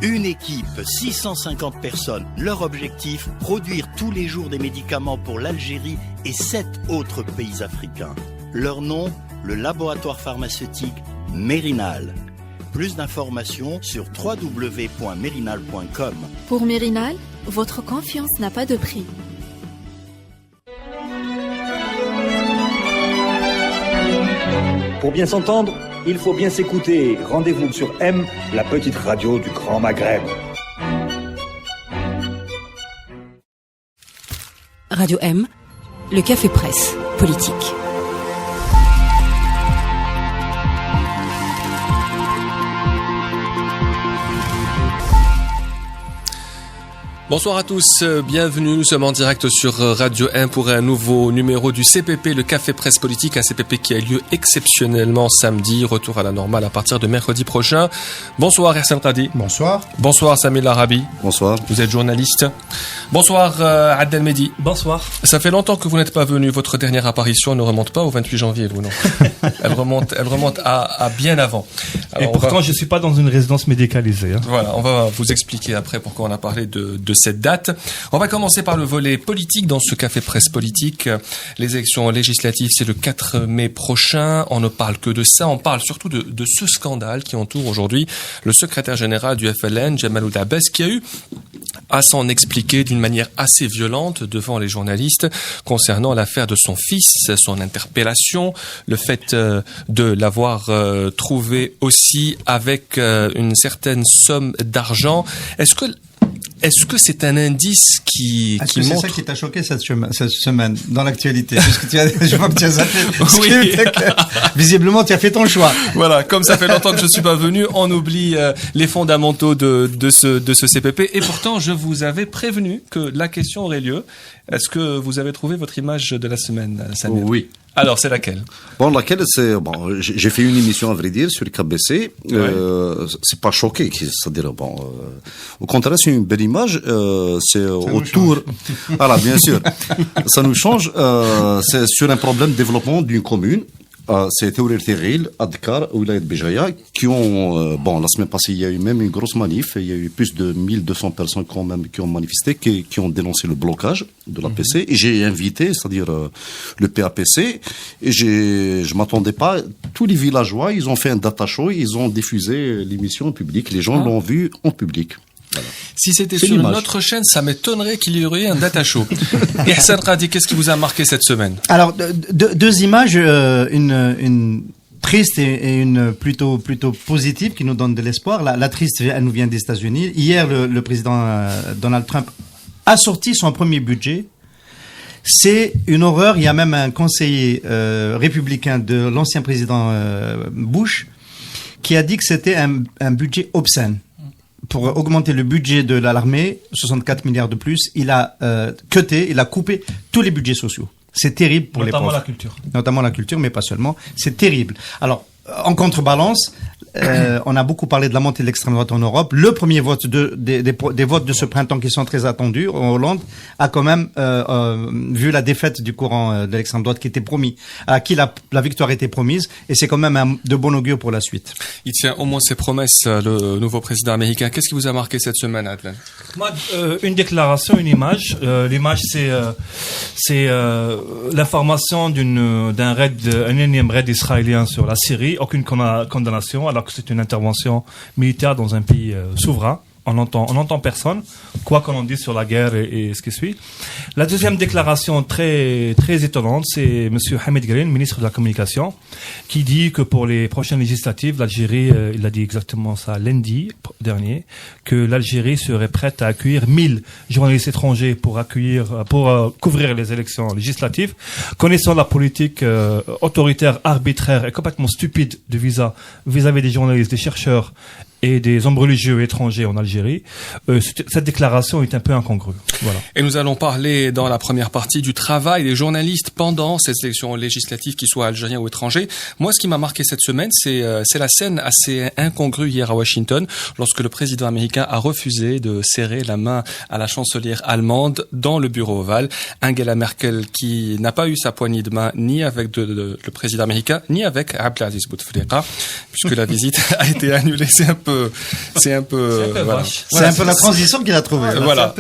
Une équipe, 650 personnes. Leur objectif, produire tous les jours des médicaments pour l'Algérie et 7 autres pays africains. Leur nom, le laboratoire pharmaceutique Mérinal. Plus d'informations sur www.mérinal.com. Pour Mérinal, votre confiance n'a pas de prix. Pour bien s'entendre, il faut bien s'écouter. Rendez-vous sur M, la petite radio du Grand Maghreb. Radio M, le café presse politique. Bonsoir à tous, bienvenue, nous sommes en direct sur Radio 1 pour un nouveau numéro du CPP, le Café Presse Politique, un CPP qui a lieu exceptionnellement samedi, retour à la normale à partir de mercredi prochain. Bonsoir Hassan Qadi. Bonsoir. Bonsoir Samir Larabi. Bonsoir. Vous êtes journaliste. Bonsoir Adel Mehdi. Bonsoir. Ça fait longtemps que vous n'êtes pas venu, votre dernière apparition ne remonte pas au 28 janvier, vous non? Elle remonte à bien avant. Alors, et pourtant je ne suis pas dans une résidence médicalisée. Voilà, on va vous expliquer après pourquoi on a parlé de cette date. On va commencer par le volet politique dans ce café presse politique. Les élections législatives, c'est le 4 mai prochain. On ne parle que de ça. On parle surtout de ce scandale qui entoure aujourd'hui le secrétaire général du FLN, Jamal Ould-Abbas, qui a eu à s'en expliquer d'une manière assez violente devant les journalistes concernant l'affaire de son fils, son interpellation, le fait de l'avoir trouvé aussi avec une certaine somme d'argent. Est-ce que c'est un indice qui montre... C'est ça qui t'a choqué cette semaine dans l'actualité? Puisque je vois que tu as zappé. Oui. Visiblement, tu as fait ton choix. Voilà, comme ça fait longtemps que je suis pas venu, on oublie les fondamentaux de ce CPP. Et pourtant, je vous avais prévenu que la question aurait lieu. Est-ce que vous avez trouvé votre image de la semaine, Samir? Oui. Alors, c'est laquelle? Laquelle c'est j'ai fait une émission à vrai dire sur KBC. Ouais. C'est pas choqué, c'est-à-dire au contraire, c'est une belle image. C'est ça autour. Voilà, bien sûr, ça nous change. C'est sur un problème de développement d'une commune. C'est Théorir Terril, Adkar, Oulayat Béjaïa, qui ont, la semaine passée, il y a eu même une grosse manif, il y a eu plus de 1200 personnes quand même qui ont manifesté, qui ont dénoncé le blocage de l'APC, et j'ai invité, c'est-à-dire, le PAPC, et je m'attendais pas, tous les villageois, ils ont fait un data show, ils ont diffusé l'émission en public, les gens l'ont vu en public. Voilà. Si c'était sur une autre chaîne, ça m'étonnerait qu'il y aurait un data show. Et Hassan Qadi, qu'est-ce qui vous a marqué cette semaine? Alors, deux images, une triste et une plutôt positive qui nous donne de l'espoir. La triste, elle nous vient des États-Unis. Hier, le président Donald Trump a sorti son premier budget. C'est une horreur. Il y a même un conseiller républicain de l'ancien président Bush qui a dit que c'était un budget obscène. Pour augmenter le budget de l'armée, 64 milliards de plus, il a coupé tous les budgets sociaux. C'est terrible pour les pauvres. Notamment la culture. Notamment la culture, mais pas seulement. C'est terrible. Alors, en contrebalance, on a beaucoup parlé de la montée de l'extrême droite en Europe. Le premier vote des votes de ce printemps qui sont très attendus en Hollande a quand même vu la défaite du courant de l'extrême droite qui était promis, à qui la victoire était promise, et c'est quand même de bon augure pour la suite. Il tient au moins ses promesses, le nouveau président américain. Qu'est-ce qui vous a marqué cette semaine, Adlan? Moi, une déclaration, une image. L'image, c'est l'information d'un énième raid israélien sur la Syrie. Aucune condamnation, alors que c'est une intervention militaire dans un pays souverain. On entend personne, quoi qu'on en dise sur la guerre et ce qui suit. La deuxième déclaration très, très étonnante, c'est monsieur Hamid Green, ministre de la Communication, qui dit que pour les prochaines législatives, l'Algérie, il a dit exactement ça lundi dernier, que l'Algérie serait prête à accueillir 1000 journalistes étrangers pour couvrir les élections législatives. Connaissant la politique autoritaire, arbitraire et complètement stupide de visa vis-à-vis des journalistes, des chercheurs et des hommes religieux étrangers en Algérie, cette déclaration est un peu incongrue. Voilà. Et nous allons parler dans la première partie du travail des journalistes pendant ces élections législatives, qu'ils soient algériens ou étrangers. Moi, ce qui m'a marqué cette semaine, c'est la scène assez incongrue hier à Washington, lorsque le président américain a refusé de serrer la main à la chancelière allemande dans le bureau ovale. Angela Merkel, qui n'a pas eu sa poignée de main ni avec le président américain, ni avec Abdelaziz Bouteflika, puisque la visite a été annulée. C'est un peu c'est un peu voilà. C'est un peu la transition qu'il a trouvée. Voilà.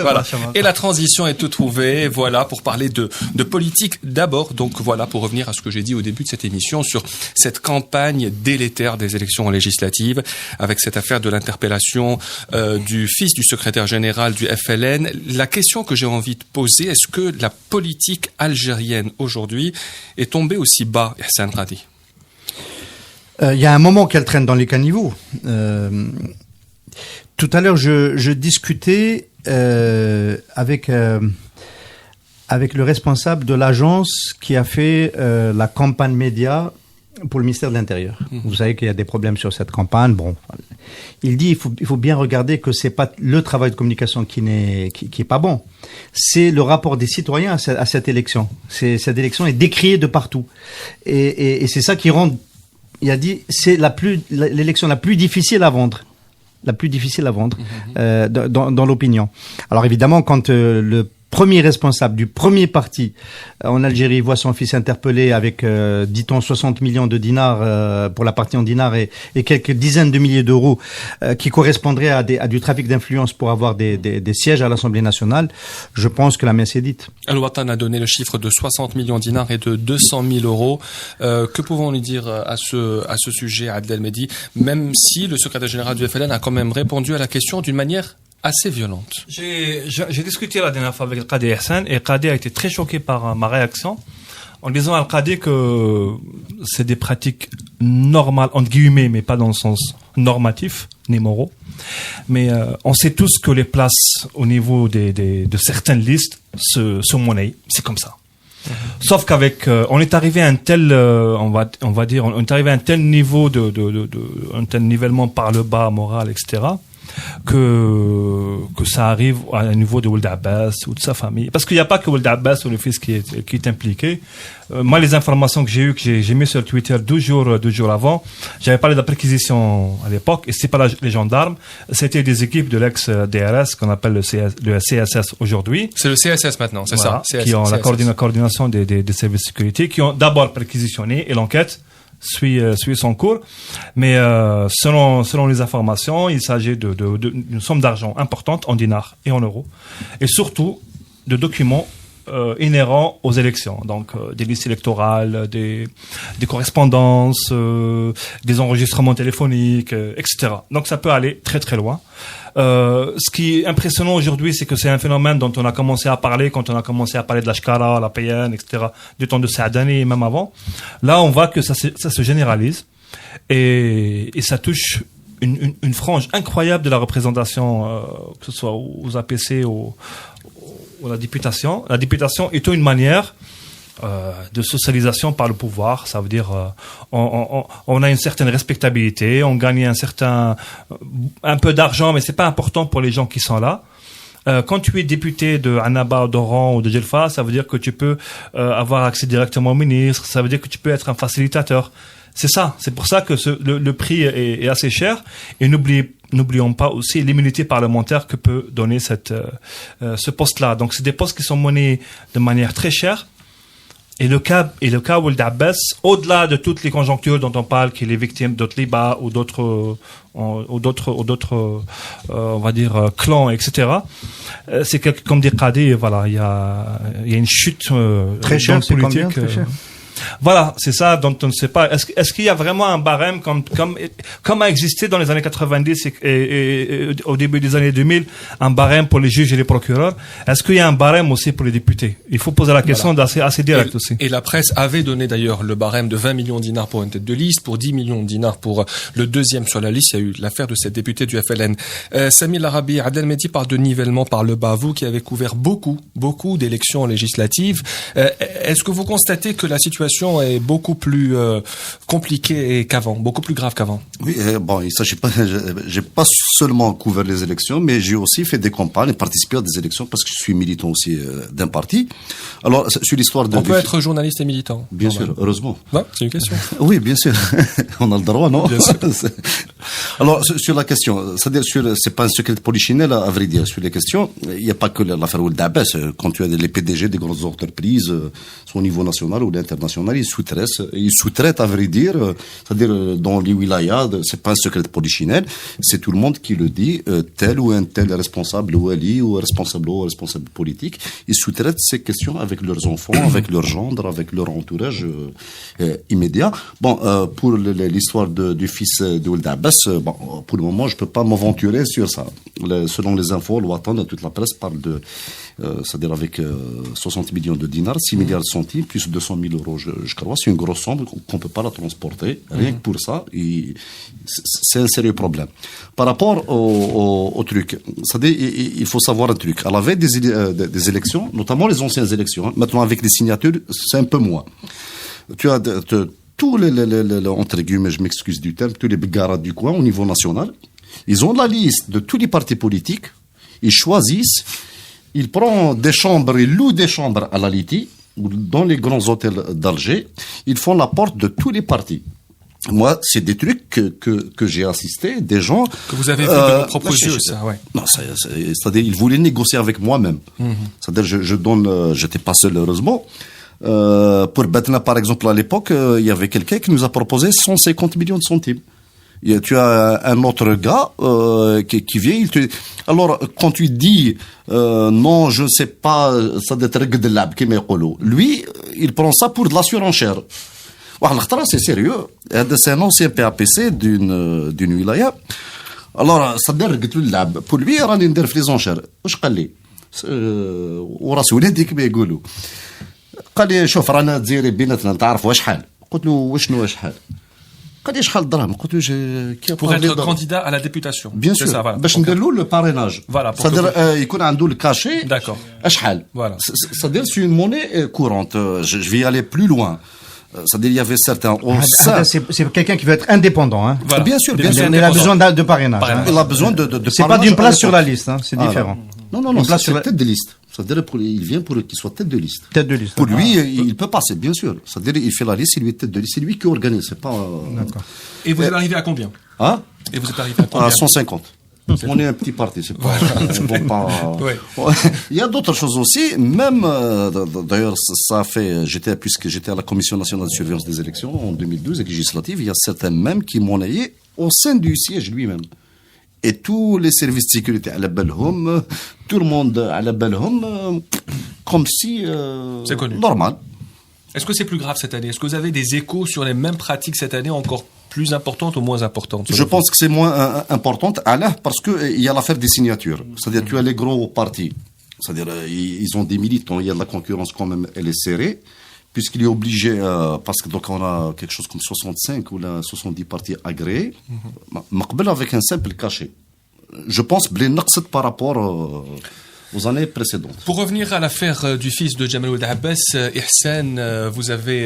Et la transition est tout trouvée. Voilà, pour parler de politique d'abord. Donc voilà, pour revenir à ce que j'ai dit au début de cette émission sur cette campagne délétère des élections législatives, avec cette affaire de l'interpellation du fils du secrétaire général du FLN. La question que j'ai envie de poser, est-ce que la politique algérienne aujourd'hui est tombée aussi bas, Hassan Radi? Il y a un moment qu'elle traîne dans les caniveaux. Tout à l'heure, je discutais avec le responsable de l'agence qui a fait la campagne média pour le ministère de l'Intérieur. Vous savez qu'il y a des problèmes sur cette campagne. Bon, il dit il faut bien regarder que c'est pas le travail de communication qui est pas bon. C'est le rapport des citoyens à cette élection. Cette élection est décriée de partout. Et c'est ça qui rend, il a dit, c'est l'élection la plus difficile à vendre. Dans l'opinion. Alors évidemment, quand le premier responsable du premier parti en Algérie voit son fils interpellé avec, dit-on, 60 millions de dinars pour la partie en dinars et quelques dizaines de milliers d'euros qui correspondraient à du trafic d'influence pour avoir des sièges à l'Assemblée nationale, je pense que la messe est dite. Al-Watan a donné le chiffre de 60 millions de dinars et de 200 000 euros. Que pouvons-nous dire à ce sujet, Adel Mehdi, même si le secrétaire général du FLN a quand même répondu à la question d'une manière assez violente? J'ai discuté la dernière fois avec le Qadi Hassan et Qadi a été très choqué par ma réaction en disant à Qadi que c'est des pratiques normales, entre guillemets, mais pas dans le sens normatif ni moraux. Mais on sait tous que les places au niveau de certaines listes se monnaient. C'est comme ça. Sauf qu'avec, on est arrivé à un tel, on va dire, on est arrivé à un tel niveau un tel nivellement par le bas, moral, etc., que ça arrive à un niveau de Ould Abbas ou de sa famille. Parce qu'il n'y a pas que Ould Abbas ou le fils qui est impliqué. Moi, les informations que j'ai eues, que j'ai mis sur Twitter 2 jours avant, j'avais parlé de la perquisition à l'époque, et c'est pas les gendarmes, c'était des équipes de l'ex-DRS qu'on appelle le CSS aujourd'hui. C'est le CSS maintenant, c'est voilà, ça? Qui ont la coordination des services de sécurité, qui ont d'abord perquisitionné, et l'enquête suit son cours, mais selon les informations, il s'agit d'une somme d'argent importante en dinars et en euros, et surtout de documents inhérents aux élections, donc des listes électorales, des correspondances, des enregistrements téléphoniques, etc. Donc ça peut aller très très loin. Ce qui est impressionnant aujourd'hui, c'est que c'est un phénomène dont on a commencé à parler quand on a commencé à parler de la Shkara, la PN, etc., du temps de Saadani et même avant. Là, on voit que ça se généralise et ça touche une frange incroyable de la représentation, que ce soit aux APC ou la députation. La députation est une manière de socialisation par le pouvoir. Ça veut dire on a une certaine respectabilité, on gagne un peu d'argent, mais c'est pas important pour les gens qui sont là. Quand tu es député de Annaba, d'Oran ou de Djelfa, ça veut dire que tu peux avoir accès directement au ministre, ça veut dire que tu peux être un facilitateur. C'est ça, c'est pour ça que le prix est assez cher. Et n'oublions pas aussi l'immunité parlementaire que peut donner ce poste-là. Donc c'est des postes qui sont monnés de manière très chère. Et le cas Ould Abbas, au-delà de toutes les conjonctures dont on parle, qu'il est victime d'autres Liba ou d'autres, on va dire, clans, etc. C'est que, comme dit Qadi, voilà, il y a une chute très chère, c'est combien, très cher. Voilà, c'est ça dont on ne sait pas. Est-ce qu'il y a vraiment un barème comme a existé dans les années 90 et au début des années 2000, un barème pour les juges et les procureurs? Est-ce qu'il y a un barème aussi pour les députés? Il faut poser la question assez direct aussi. Et la presse avait donné d'ailleurs le barème de 20 millions de dinars pour une tête de liste, pour 10 millions de dinars pour le deuxième sur la liste. Il y a eu l'affaire de cette députée du FLN. Sami Larabi, Adel Mehdi parle de nivellement par le bas. Vous qui avez couvert beaucoup d'élections législatives, est-ce que vous constatez que la situation est beaucoup plus compliquée qu'avant, beaucoup plus grave qu'avant? Oui, bon, il s'agit pas, j'ai pas seulement couvert les élections, mais j'ai aussi fait des campagnes et participé à des élections parce que je suis militant aussi d'un parti. Alors, sur l'histoire de... On peut être journaliste et militant. Bien sûr, heureusement. Ouais, c'est une question. Oui, bien sûr. On a le droit, non? Bien sûr. Alors, sur la question, c'est-à-dire c'est pas un secret de polichinelle, à vrai dire, sur les questions. Il n'y a pas que l'affaire Ould Abbas. Quand tu as les PDG des grandes entreprises, soit au niveau national ou international, ils sous-traitent, à vrai dire, c'est-à-dire dans les wilayas, c'est pas un secret de polichinelle. C'est tout le monde qui le dit, tel ou un tel responsable wali ou responsable politique. Ils sous-traitent ces questions avec leurs enfants, avec leurs gendres, avec leur entourage immédiat. Bon, pour l'histoire du fils de Ould Abbas, bon, pour le moment, je peux pas m'aventurer sur ça. Selon les infos, l'Ouatan, toute la presse parle de, c'est-à-dire avec 60 millions de dinars, 6 milliards de centimes, plus 200 000 euros. Je crois c'est une grosse somme qu'on peut pas la transporter. Rien que pour ça, c'est un sérieux problème. Par rapport au truc, c'est-à-dire, il faut savoir un truc. À la veille des élections, notamment les anciennes élections, hein, maintenant avec les signatures, c'est un peu moins. Tu as tous les entre guillemets, je m'excuse du terme, tous les bigarades du coin au niveau national, ils ont la liste de tous les partis politiques, ils choisissent, ils prennent des chambres, ils louent des chambres à la Liti, ou dans les grands hôtels d'Alger, ils font la porte de tous les partis. Moi, c'est des trucs que j'ai assisté, des gens... Que vous avez vu de vos propres yeux, ça, ouais. Non, c'est-à-dire, ils voulaient négocier avec moi-même. C'est-à-dire, je donne, j'étais pas seul, heureusement. Pour Batna, par exemple, à l'époque, il y avait quelqu'un qui nous a proposé 150 millions de centimes. Tu as un autre gars qui vient, il te... Alors, quand tu dis non, je ne sais pas, ça doit être de l'ab, lui, il prend ça pour de la surenchère. C'est sérieux. C'est un ancien PAPC d'une wilaya. Alors, ça doit être de l'ab. Pour lui, il rani ندير في les enchères. واش قال لي؟ وراس ولادي كما يقولوا. قال لي شوف رانا تزيري بيناتنا نتعرفوا شحال. قلت له وشنو شحال؟ قال لي شحال الدراهم؟ قلت له pour être candidat à la députation. Bien sûr. باش ندير له le parrainage. Voilà. C'est-à-dire يكون عنده le cachet. D'accord. شحال. Voilà. C'est-à-dire c'est une monnaie courante. Je vais aller plus loin. C'est-à-dire il y avait certains. C'est quelqu'un qui veut être indépendant, hein. Voilà. Bien sûr, bien sûr. Il a besoin de parrainage. Hein. Il a besoin de c'est pas d'une place sur la liste, hein. C'est différent. Non, c'est tête de liste. C'est-à-dire il vient pour qu'il soit tête de liste. Tête de liste. Pour lui, il peut passer, bien sûr. C'est-à-dire il fait la liste, il lui est tête de liste, c'est lui qui organise, c'est pas. D'accord. Et vous êtes arrivé à combien? Hein? Et vous êtes arrivé à combien? À 150. On est un petit parti, c'est pas. Ouais. Il y a d'autres choses aussi, même d'ailleurs ça a fait, puisque j'étais à la Commission nationale de surveillance des élections en 2012 avec législative, il y a certains même qui monnayaient au sein du siège lui-même. Et tous les services de sécurité à la Belhoum, tout le monde à la Belhoum, comme si c'est connu. Normal. Est-ce que c'est plus grave cette année? Est-ce que vous avez des échos sur les mêmes pratiques cette année, encore plus importantes ou moins importantes? Je pense que c'est moins importante, parce que il y a l'affaire des signatures. C'est-à-dire, tu as les gros partis. C'est-à-dire, ils ont des militants, il y a de la concurrence quand même, elle est serrée, puisqu'il est obligé, parce que donc on a quelque chose comme 65 ou 70 partis agréés, avec un simple cachet. Je pense, par rapport aux années précédentes. Pour revenir à l'affaire du fils de Jamal Ould Abbas, Ihsan, vous avez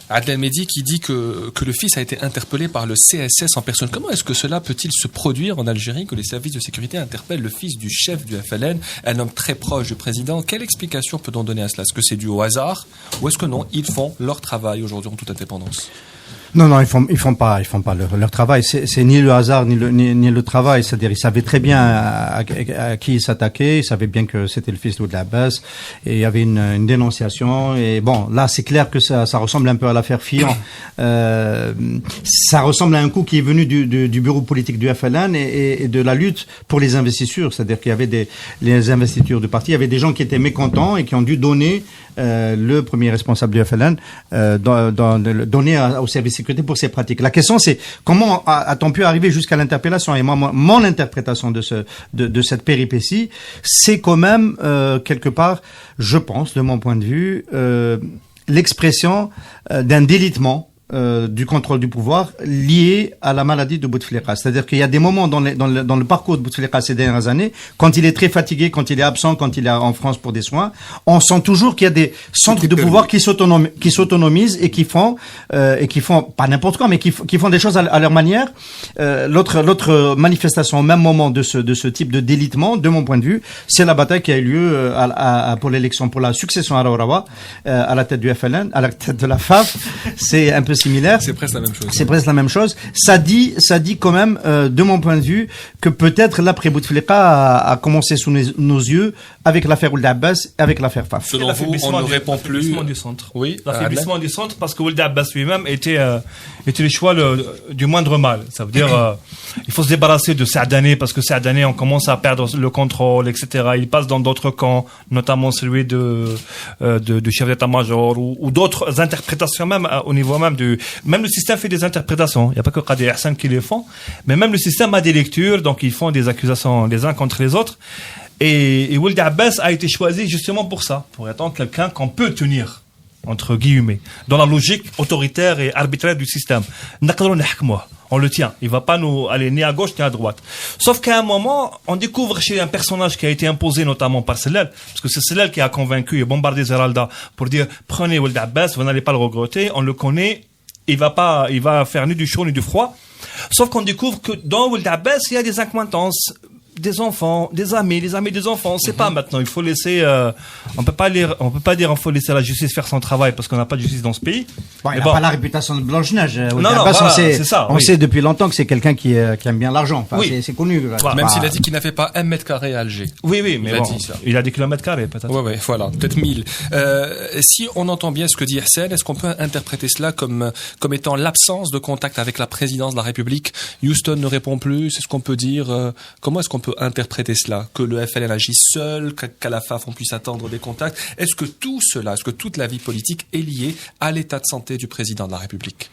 Adel Mehdi qui dit que le fils a été interpellé par le CSS en personne. Comment est-ce que cela peut-il se produire en Algérie, que les services de sécurité interpellent le fils du chef du FLN, un homme très proche du président? Quelle explication peut-on donner à cela? Est-ce que c'est dû au hasard ou est-ce que non, ils font leur travail aujourd'hui en toute indépendance? Non, ils font pas leur travail. C'est ni le hasard ni le travail. C'est-à-dire, ils savaient très bien à qui ils s'attaquaient. Ils savaient bien que c'était le fils d'Ould Abbas. Et il y avait une dénonciation. Et bon, là, c'est clair que ça ressemble un peu à l'affaire Fian. Ça ressemble à un coup qui est venu du bureau politique du FLN et de la lutte pour les investitures. C'est-à-dire qu'il y avait les investitures du parti. Il y avait des gens qui étaient mécontents et qui ont dû donner le premier responsable du FLN donner au service de sécurité pour ces pratiques. La question, c'est comment a-t-on pu arriver jusqu'à l'interpellation? Et moi, mon interprétation de cette péripétie, c'est quand même quelque part, je pense, de mon point de vue, l'expression d'un délitement du contrôle du pouvoir lié à la maladie de Bouteflika. C'est-à-dire qu'il y a des moments dans le parcours de Bouteflika ces dernières années, quand il est très fatigué, quand il est absent, quand il est en France pour des soins, on sent toujours qu'il y a des centres de pouvoir qui s'autonomisent et qui font pas n'importe quoi, mais qui font des choses à leur manière. L'autre manifestation au même moment de ce type de délitement, de mon point de vue, c'est la bataille qui a eu lieu pour l'élection, pour la succession à Raourawa, à la tête du FLN, à la tête de la FAF. C'est un peu similaire. C'est presque la même chose. C'est presque la même chose. Ça dit quand même, de mon point de vue, que peut-être l'après Bouteflika a commencé sous nos yeux avec l'affaire Ould Abbas et avec l'affaire Faf. Selon vous, on ne répond plus. L'affaiblissement du centre. Oui. L'affaiblissement du centre parce que Ould Abbas lui-même était le choix du moindre mal. Ça veut dire, il faut se débarrasser de Saadani parce que Saadani, on commence à perdre le contrôle, etc. Il passe dans d'autres camps, notamment celui de chef d'état-major ou d'autres interprétations même au niveau même le système fait des interprétations. Il n'y a pas que Qadi Hassan qui les font, mais même le système a des lectures, donc ils font des accusations les uns contre les autres. Et Ould Abbas a été choisi justement pour ça, pour être quelqu'un qu'on peut tenir, entre guillemets, dans la logique autoritaire et arbitraire du système. On le tient. Il va pas nous aller ni à gauche ni à droite. Sauf qu'à un moment, on découvre chez un personnage qui a été imposé notamment par Sellal, parce que c'est Sellal qui a convaincu et bombardé Zeralda pour dire prenez Ould Abbas, vous n'allez pas le regretter, on le connaît, il va faire ni du chaud ni du froid. Sauf qu'on découvre que dans Ould Abbas, il y a des accointances, des enfants, des amis des enfants. On sait pas maintenant. Il faut laisser. On peut pas dire. Il faut laisser la justice faire son travail parce qu'on n'a pas de justice dans ce pays. Bon, il n'a pas la réputation de Blanche-Neige. On sait depuis longtemps que c'est quelqu'un qui aime bien l'argent. Enfin, oui. c'est connu. Même s'il a dit qu'il n'a fait pas 1 mètre carré à Alger. Oui, mais il a des kilomètres carrés peut-être. Ouais, voilà, peut-être 1000. Si on entend bien ce que dit Hassan, est-ce qu'on peut interpréter cela comme étant l'absence de contact avec la présidence de la République? Houston ne répond plus. C'est ce qu'on peut dire. Comment est-ce qu'on peut interpréter cela? Que le FLN agisse seul, qu'à la FAF on puisse attendre des contacts. Est-ce que tout cela, est-ce que toute la vie politique est liée à l'état de santé du président de la République?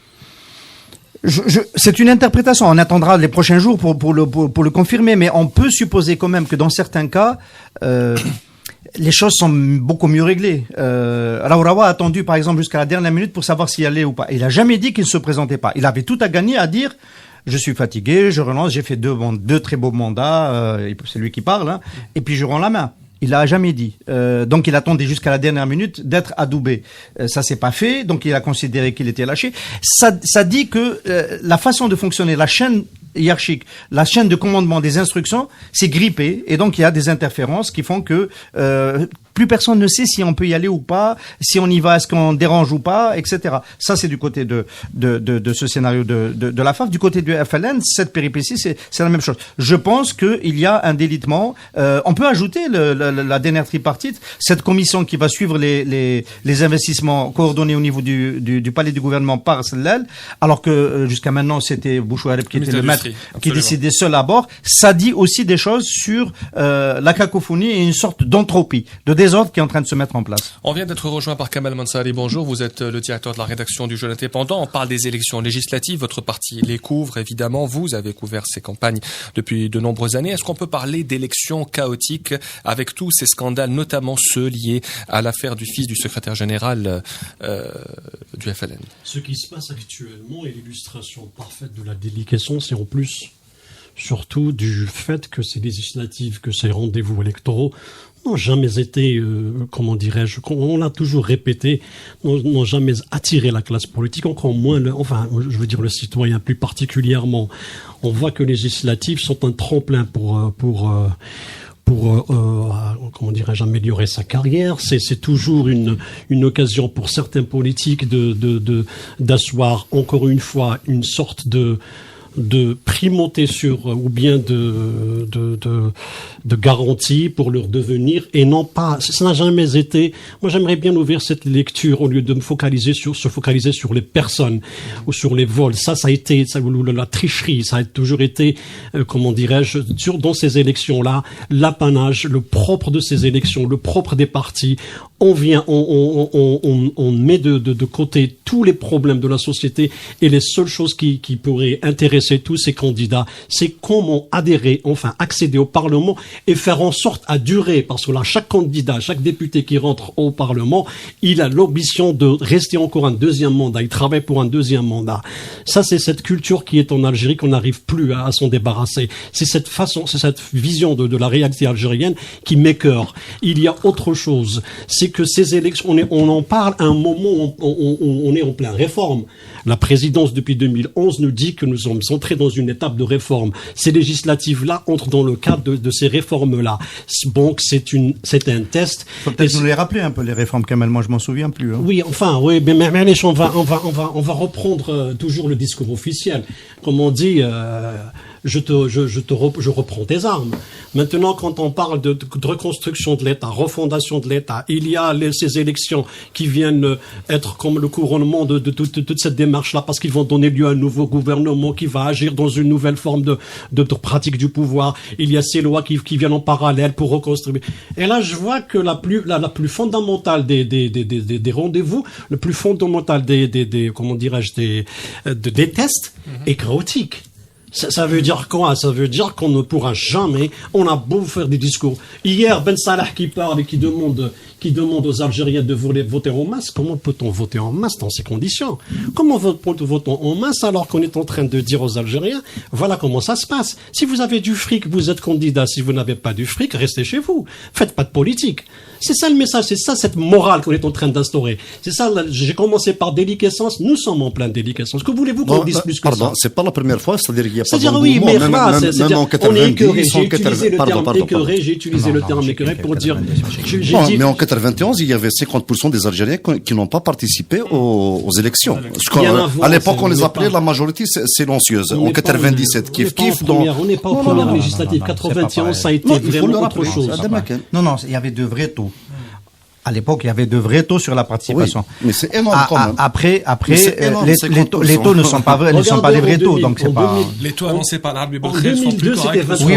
C'est une interprétation. On attendra les prochains jours pour le confirmer, mais on peut supposer quand même que dans certains cas, les choses sont beaucoup mieux réglées. Raourawa a attendu, par exemple, jusqu'à la dernière minute pour savoir s'il allait ou pas. Il a jamais dit qu'il ne se présentait pas. Il avait tout à gagner à dire je suis fatigué, je relance, j'ai fait deux très beaux mandats, c'est lui qui parle, hein, et puis je rends la main. Il l'a jamais dit. Donc il attendait jusqu'à la dernière minute d'être adoubé. Ça s'est pas fait, donc il a considéré qu'il était lâché. Ça dit que la façon de fonctionner, la chaîne hiérarchique, la chaîne de commandement des instructions, c'est grippé, et donc il y a des interférences qui font que plus personne ne sait si on peut y aller ou pas, si on y va, est-ce qu'on dérange ou pas, etc. Ça, c'est du côté de ce scénario de la FAF. Du côté du FLN, cette péripétie, c'est la même chose. Je pense qu'il y a un délitement. On peut ajouter la dernière tripartite, cette commission qui va suivre les investissements coordonnés au niveau du palais du gouvernement par Sellal, alors que jusqu'à maintenant, c'était Bouchouareb qui était le maître, qui décidait seul à bord. Ça dit aussi des choses sur la cacophonie et une sorte d'entropie, de désordre qui est en train de se mettre en place. On vient d'être rejoint par Kamal Mansari. Bonjour, vous êtes le directeur de la rédaction du Jeune Indépendant. On parle des élections législatives, votre parti les couvre évidemment, vous avez couvert ces campagnes depuis de nombreuses années. Est-ce qu'on peut parler d'élections chaotiques avec tous ces scandales, notamment ceux liés à l'affaire du fils du secrétaire général du FLN? Ce qui se passe actuellement est l'illustration parfaite de la déliquescence et en plus surtout du fait que ces législatives, que ces rendez-vous électoraux n'ont jamais été, comment dirais-je, on l'a toujours répété, n'ont jamais attiré la classe politique, encore moins, je veux dire le citoyen plus particulièrement. On voit que les législatives sont un tremplin pour comment dirais-je, améliorer sa carrière. C'est toujours une occasion pour certains politiques d'asseoir encore une fois une sorte de primauté sur, ou bien de garantie pour leur devenir, et non pas, ça n'a jamais été, moi j'aimerais bien ouvrir cette lecture au lieu de se focaliser sur les personnes ou sur les vols. Ça a été, la tricherie, ça a toujours été, comment dirais-je, dans ces élections-là, l'apanage, le propre de ces élections, le propre des partis. On met de côté tous les problèmes de la société, et les seules choses qui pourraient intéresser tous ces candidats, c'est comment adhérer, enfin accéder au Parlement et faire en sorte à durer, parce que là, chaque candidat, chaque député qui rentre au Parlement, il a l'ambition de rester encore un deuxième mandat, il travaille pour un deuxième mandat. Ça, c'est cette culture qui est en Algérie qu'on n'arrive plus à s'en débarrasser. C'est cette façon, c'est cette vision de la réalité algérienne qui m'écœure. Il y a autre chose, c'est que ces élections, on en parle à un moment où on est en pleine réforme. La présidence depuis 2011 nous dit que nous sommes entrés dans une étape de réforme. Ces législatives-là entrent dans le cadre de ces réformes-là. Donc c'est un test. Faut peut-être nous les rappeler un peu les réformes, Kamal. Moi je m'en souviens plus. Hein. Oui, enfin, oui, mais on va reprendre toujours le discours officiel. Comme on dit, je reprends tes armes. Maintenant, quand on parle de reconstruction de l'État, refondation de l'État, il y a ces élections qui viennent être comme le couronnement de toute cette démarche-là, parce qu'ils vont donner lieu à un nouveau gouvernement qui va agir dans une nouvelle forme de pratique du pouvoir. Il y a ces lois qui viennent en parallèle pour reconstruire. Et là, je vois que la plus fondamentale des rendez-vous, le plus fondamental comment dirais-je, des tests est chaotique. Ça veut dire quoi? Ça veut dire qu'on ne pourra jamais, on a beau faire des discours. Hier, Ben Salah qui parle et qui demande aux Algériens de voter en masse. Comment peut-on voter en masse dans ces conditions? Comment votons en masse alors qu'on est en train de dire aux Algériens, voilà comment ça se passe. Si vous avez du fric, vous êtes candidat. Si vous n'avez pas du fric, restez chez vous. Faites pas de politique. C'est ça le message, c'est ça cette morale qu'on est en train d'instaurer. C'est ça, j'ai commencé par déliquescence, nous sommes en pleine déliquescence. Que voulez-vous qu'on dise plus que ça? C'est pas la première fois, c'est-à-dire qu'il y a pas c'est-à-dire, oui, mais on est écœuré. J'ai utilisé le terme écœuré, j'ai utilisé le terme écœuré pour dire... Mais en 91, il y avait 50% des Algériens qui n'ont pas participé aux élections. À l'époque, on les appelait la majorité silencieuse. En 97, kiff. On n'est pas aux premières législatives. 91, ça a été vraiment autre chose. Non, il y avait de vrais taux. À l'époque, il y avait de vrais taux sur la participation. Oui, mais c'est énorme quand même. Après, les taux ne sont pas vrais, ne sont pas les vrais taux, donc c'est pas. Les taux annoncés par l'Arabie Belkheil sont plus corrects. Oui,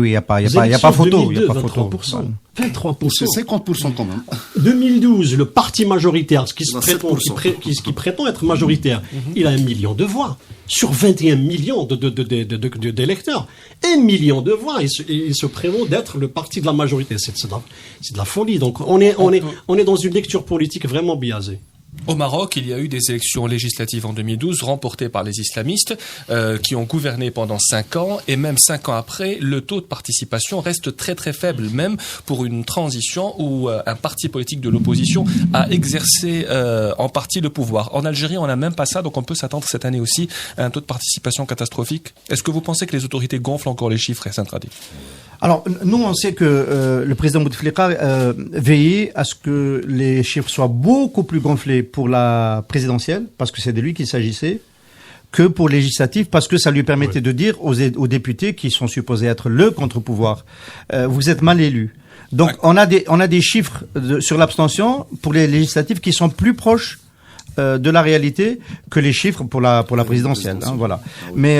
il y a pas photo, il y a pas photo. 23%. C'est 50% quand même. 2012, le parti majoritaire, qui prétend être majoritaire, il a 1 million de voix. Sur 21 millions d'électeurs. 1 million de voix. Il se prévaut d'être le parti de la majorité. C'est de la folie. Donc, on est dans une lecture politique vraiment biaisée. Au Maroc, il y a eu des élections législatives en 2012 remportées par les islamistes qui ont gouverné pendant 5 ans et même 5 ans après, le taux de participation reste très très faible, même pour une transition où un parti politique de l'opposition a exercé en partie le pouvoir. En Algérie, on n'a même pas ça, donc on peut s'attendre cette année aussi à un taux de participation catastrophique. Est-ce que vous pensez que les autorités gonflent encore les chiffres, Hassan Tradi? Alors, nous, on sait que le président Bouteflika veillait à ce que les chiffres soient beaucoup plus gonflés pour la présidentielle, parce que c'est de lui qu'il s'agissait, que pour législative, parce que ça lui permettait de dire aux députés qui sont supposés être le contre-pouvoir, vous êtes mal élus. Donc, on a des chiffres sur l'abstention pour les législatives qui sont plus proches de la réalité que les chiffres pour la présidentielle, hein, voilà. Mais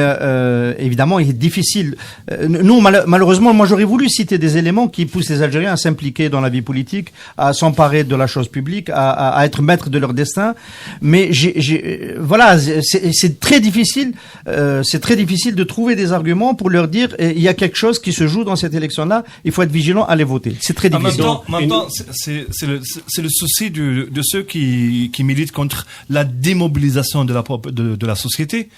évidemment, il est difficile. Nous, malheureusement, moi j'aurais voulu citer des éléments qui poussent les Algériens à s'impliquer dans la vie politique, à s'emparer de la chose publique, à être maîtres de leur destin. Mais voilà, c'est très difficile. C'est très difficile de trouver des arguments pour leur dire il y a quelque chose qui se joue dans cette élection-là. Il faut être vigilant, allez voter. C'est très difficile. Maintenant, c'est le souci de ceux qui militent contre la démobilisation de la société,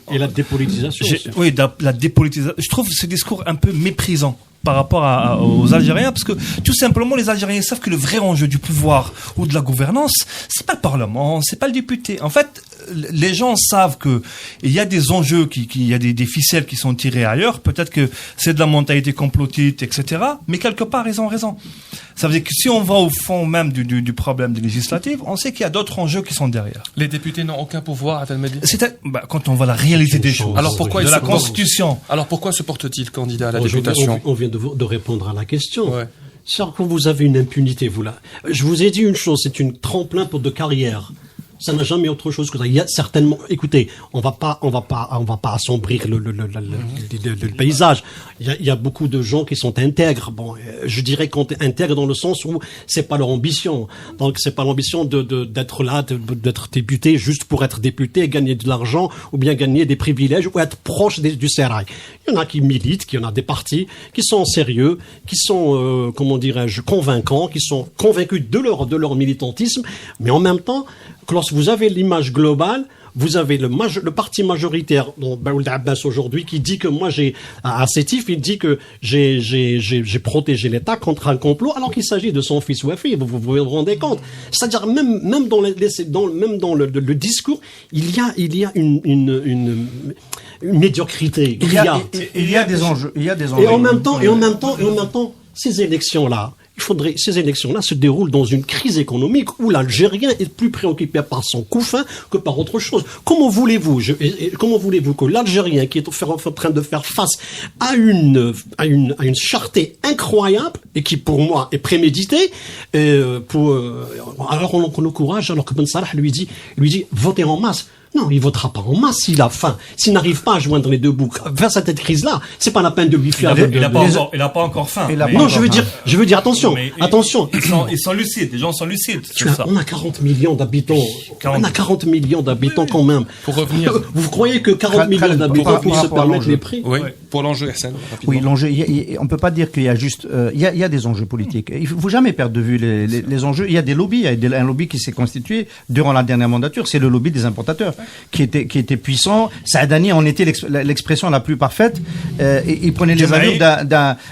et la dépolitisation. Oui, la dépolitisation. Je trouve ce discours un peu méprisant par rapport aux Algériens, parce que tout simplement les Algériens savent que le vrai enjeu du pouvoir ou de la gouvernance, c'est pas le Parlement, c'est pas le député. En fait, les gens savent que il y a des enjeux, il y a des ficelles qui sont tirées ailleurs. Peut-être que c'est de la mentalité complotiste, etc. Mais quelque part, ils ont raison. Ça veut dire que si on va au fond même du problème des législatives, on sait qu'il y a d'autres enjeux qui sont derrière. Les députés n'ont aucun pouvoir, Adel Mehdi. Quand on voit la réalité des choses. Alors pourquoi la Constitution. Alors pourquoi se porte-t-il candidat à la députation? On vient de répondre à la question. Ouais. C'est quand vous avez une impunité, vous là. Je vous ai dit une chose, c'est une tremplin de carrière. Ça n'a jamais autre chose que ça. Il y a certainement, écoutez, on va pas assombrir le paysage. Il y a beaucoup de gens qui sont intègres. Bon, je dirais qu'on est intègre dans le sens où c'est pas leur ambition. Donc c'est pas l'ambition d'être là, d'être député juste pour être député, gagner de l'argent ou bien gagner des privilèges ou être proche du sérail. Il y en a qui militent, il y en a des partis qui sont sérieux, qui sont, convaincants, qui sont convaincus de leur militantisme, mais en même temps, lorsque vous avez l'image globale, vous avez le parti majoritaire, Baould Abbas aujourd'hui, qui dit que moi à Sétif, il dit que j'ai protégé l'État contre un complot, alors qu'il s'agit de son fils Wafi. Vous vous rendez compte? C'est-à-dire même dans le discours, il y a une médiocrité. Il y a des enjeux. Et en même temps, ces élections-là se déroulent dans une crise économique où l'Algérien est plus préoccupé par son couffin que par autre chose. Comment voulez-vous que l'Algérien qui est en train de faire face à une cherté incroyable et qui pour moi est préméditée, alors on encourage, alors que Ben Salah lui dit votez en masse. Non, il votera pas en masse s'il a faim. S'il n'arrive pas à joindre les deux bouts face à cette crise-là, c'est pas la peine de lui faire. Il a pas encore faim. Non, je veux dire, attention. Ils sont lucides. Les gens sont lucides. On a 40 millions d'habitants. On a 40 millions d'habitants quand même. Pour revenir. Vous croyez que 40 millions d'habitants peuvent se permettre les prix? Oui. Pour l'enjeu, Hassan. Oui, l'enjeu. On peut pas dire qu'il y a juste. Il y a des enjeux politiques. Il faut jamais perdre de vue les enjeux. Il y a des lobbies. Il y a un lobby qui s'est constitué durant la dernière mandature. C'est le lobby des importateurs. Qui était puissant. Saadani en était l'expression la plus parfaite. Il prenait les allures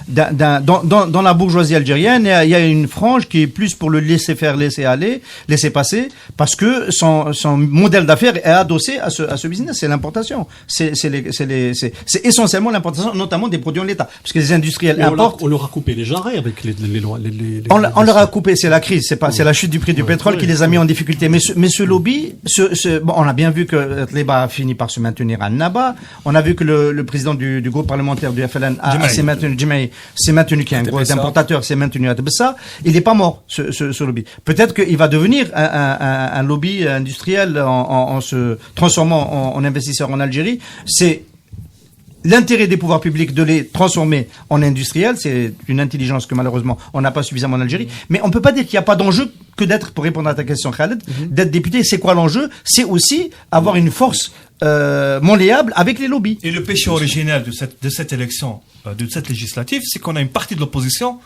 dans la bourgeoisie algérienne. Il y a une frange qui est plus pour le laisser faire, laisser aller, laisser passer, parce que son modèle d'affaires est adossé à ce business. C'est l'importation. C'est essentiellement l'importation, notamment des produits de l'État, parce que les industriels importent. On leur a coupé les jarrets avec les lois. On leur a coupé. C'est la crise. C'est la chute du prix du pétrole qui les a mis en difficulté. Mais ce lobby, on a bien vu que Tléba a fini par se maintenir à Naba. On a vu que le président du groupe parlementaire du FLN s'est maintenu, qui est un gros importateur, s'est maintenu à Tebessa. Il n'est pas mort, ce lobby. Peut-être qu'il va devenir un lobby industriel en se transformant en investisseur en Algérie. C'est l'intérêt des pouvoirs publics de les transformer en industriels. C'est une intelligence que malheureusement on n'a pas suffisamment en Algérie. Mais on ne peut pas dire qu'il n'y a pas d'enjeu que d'être, pour répondre à ta question Khaled, d'être député. C'est quoi l'enjeu? C'est aussi avoir une force malléable avec les lobbies. Et le péché originel de cette élection, de cette législative, c'est qu'on a une partie de l'opposition,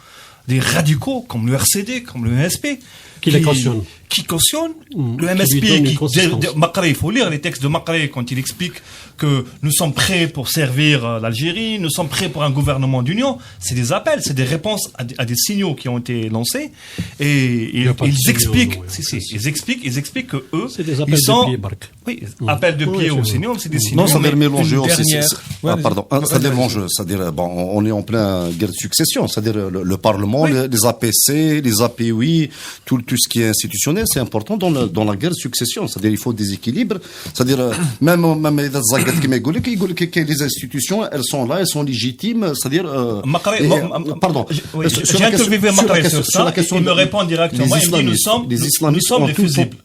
des radicaux comme le RCD, comme le MSP, qui cautionnent le MSP. Makré, il faut lire les textes de Makré quand il explique que nous sommes prêts pour servir l'Algérie, nous sommes prêts pour un gouvernement d'union. C'est des appels, c'est des réponses à des signaux qui ont été lancés. Et ils expliquent que eux, ils sont, appels de pied aux signaux, c'est des signaux. Non, ça veut dire l'enjeu aussi. Pardon, ça veut dire l'enjeu, c'est-à-dire on est en plein guerre de succession, c'est-à-dire le Parlement, les APC, les APUI, tout ce qui est institutionnel, c'est important dans la guerre de succession. C'est-à-dire il faut des équilibres. C'est-à-dire même les institutions, elles sont là, elles sont légitimes. C'est-à-dire pardon. J'ai interviewé Makré sur ça. Il me répond directement. Il dit nous sommes les fusibles.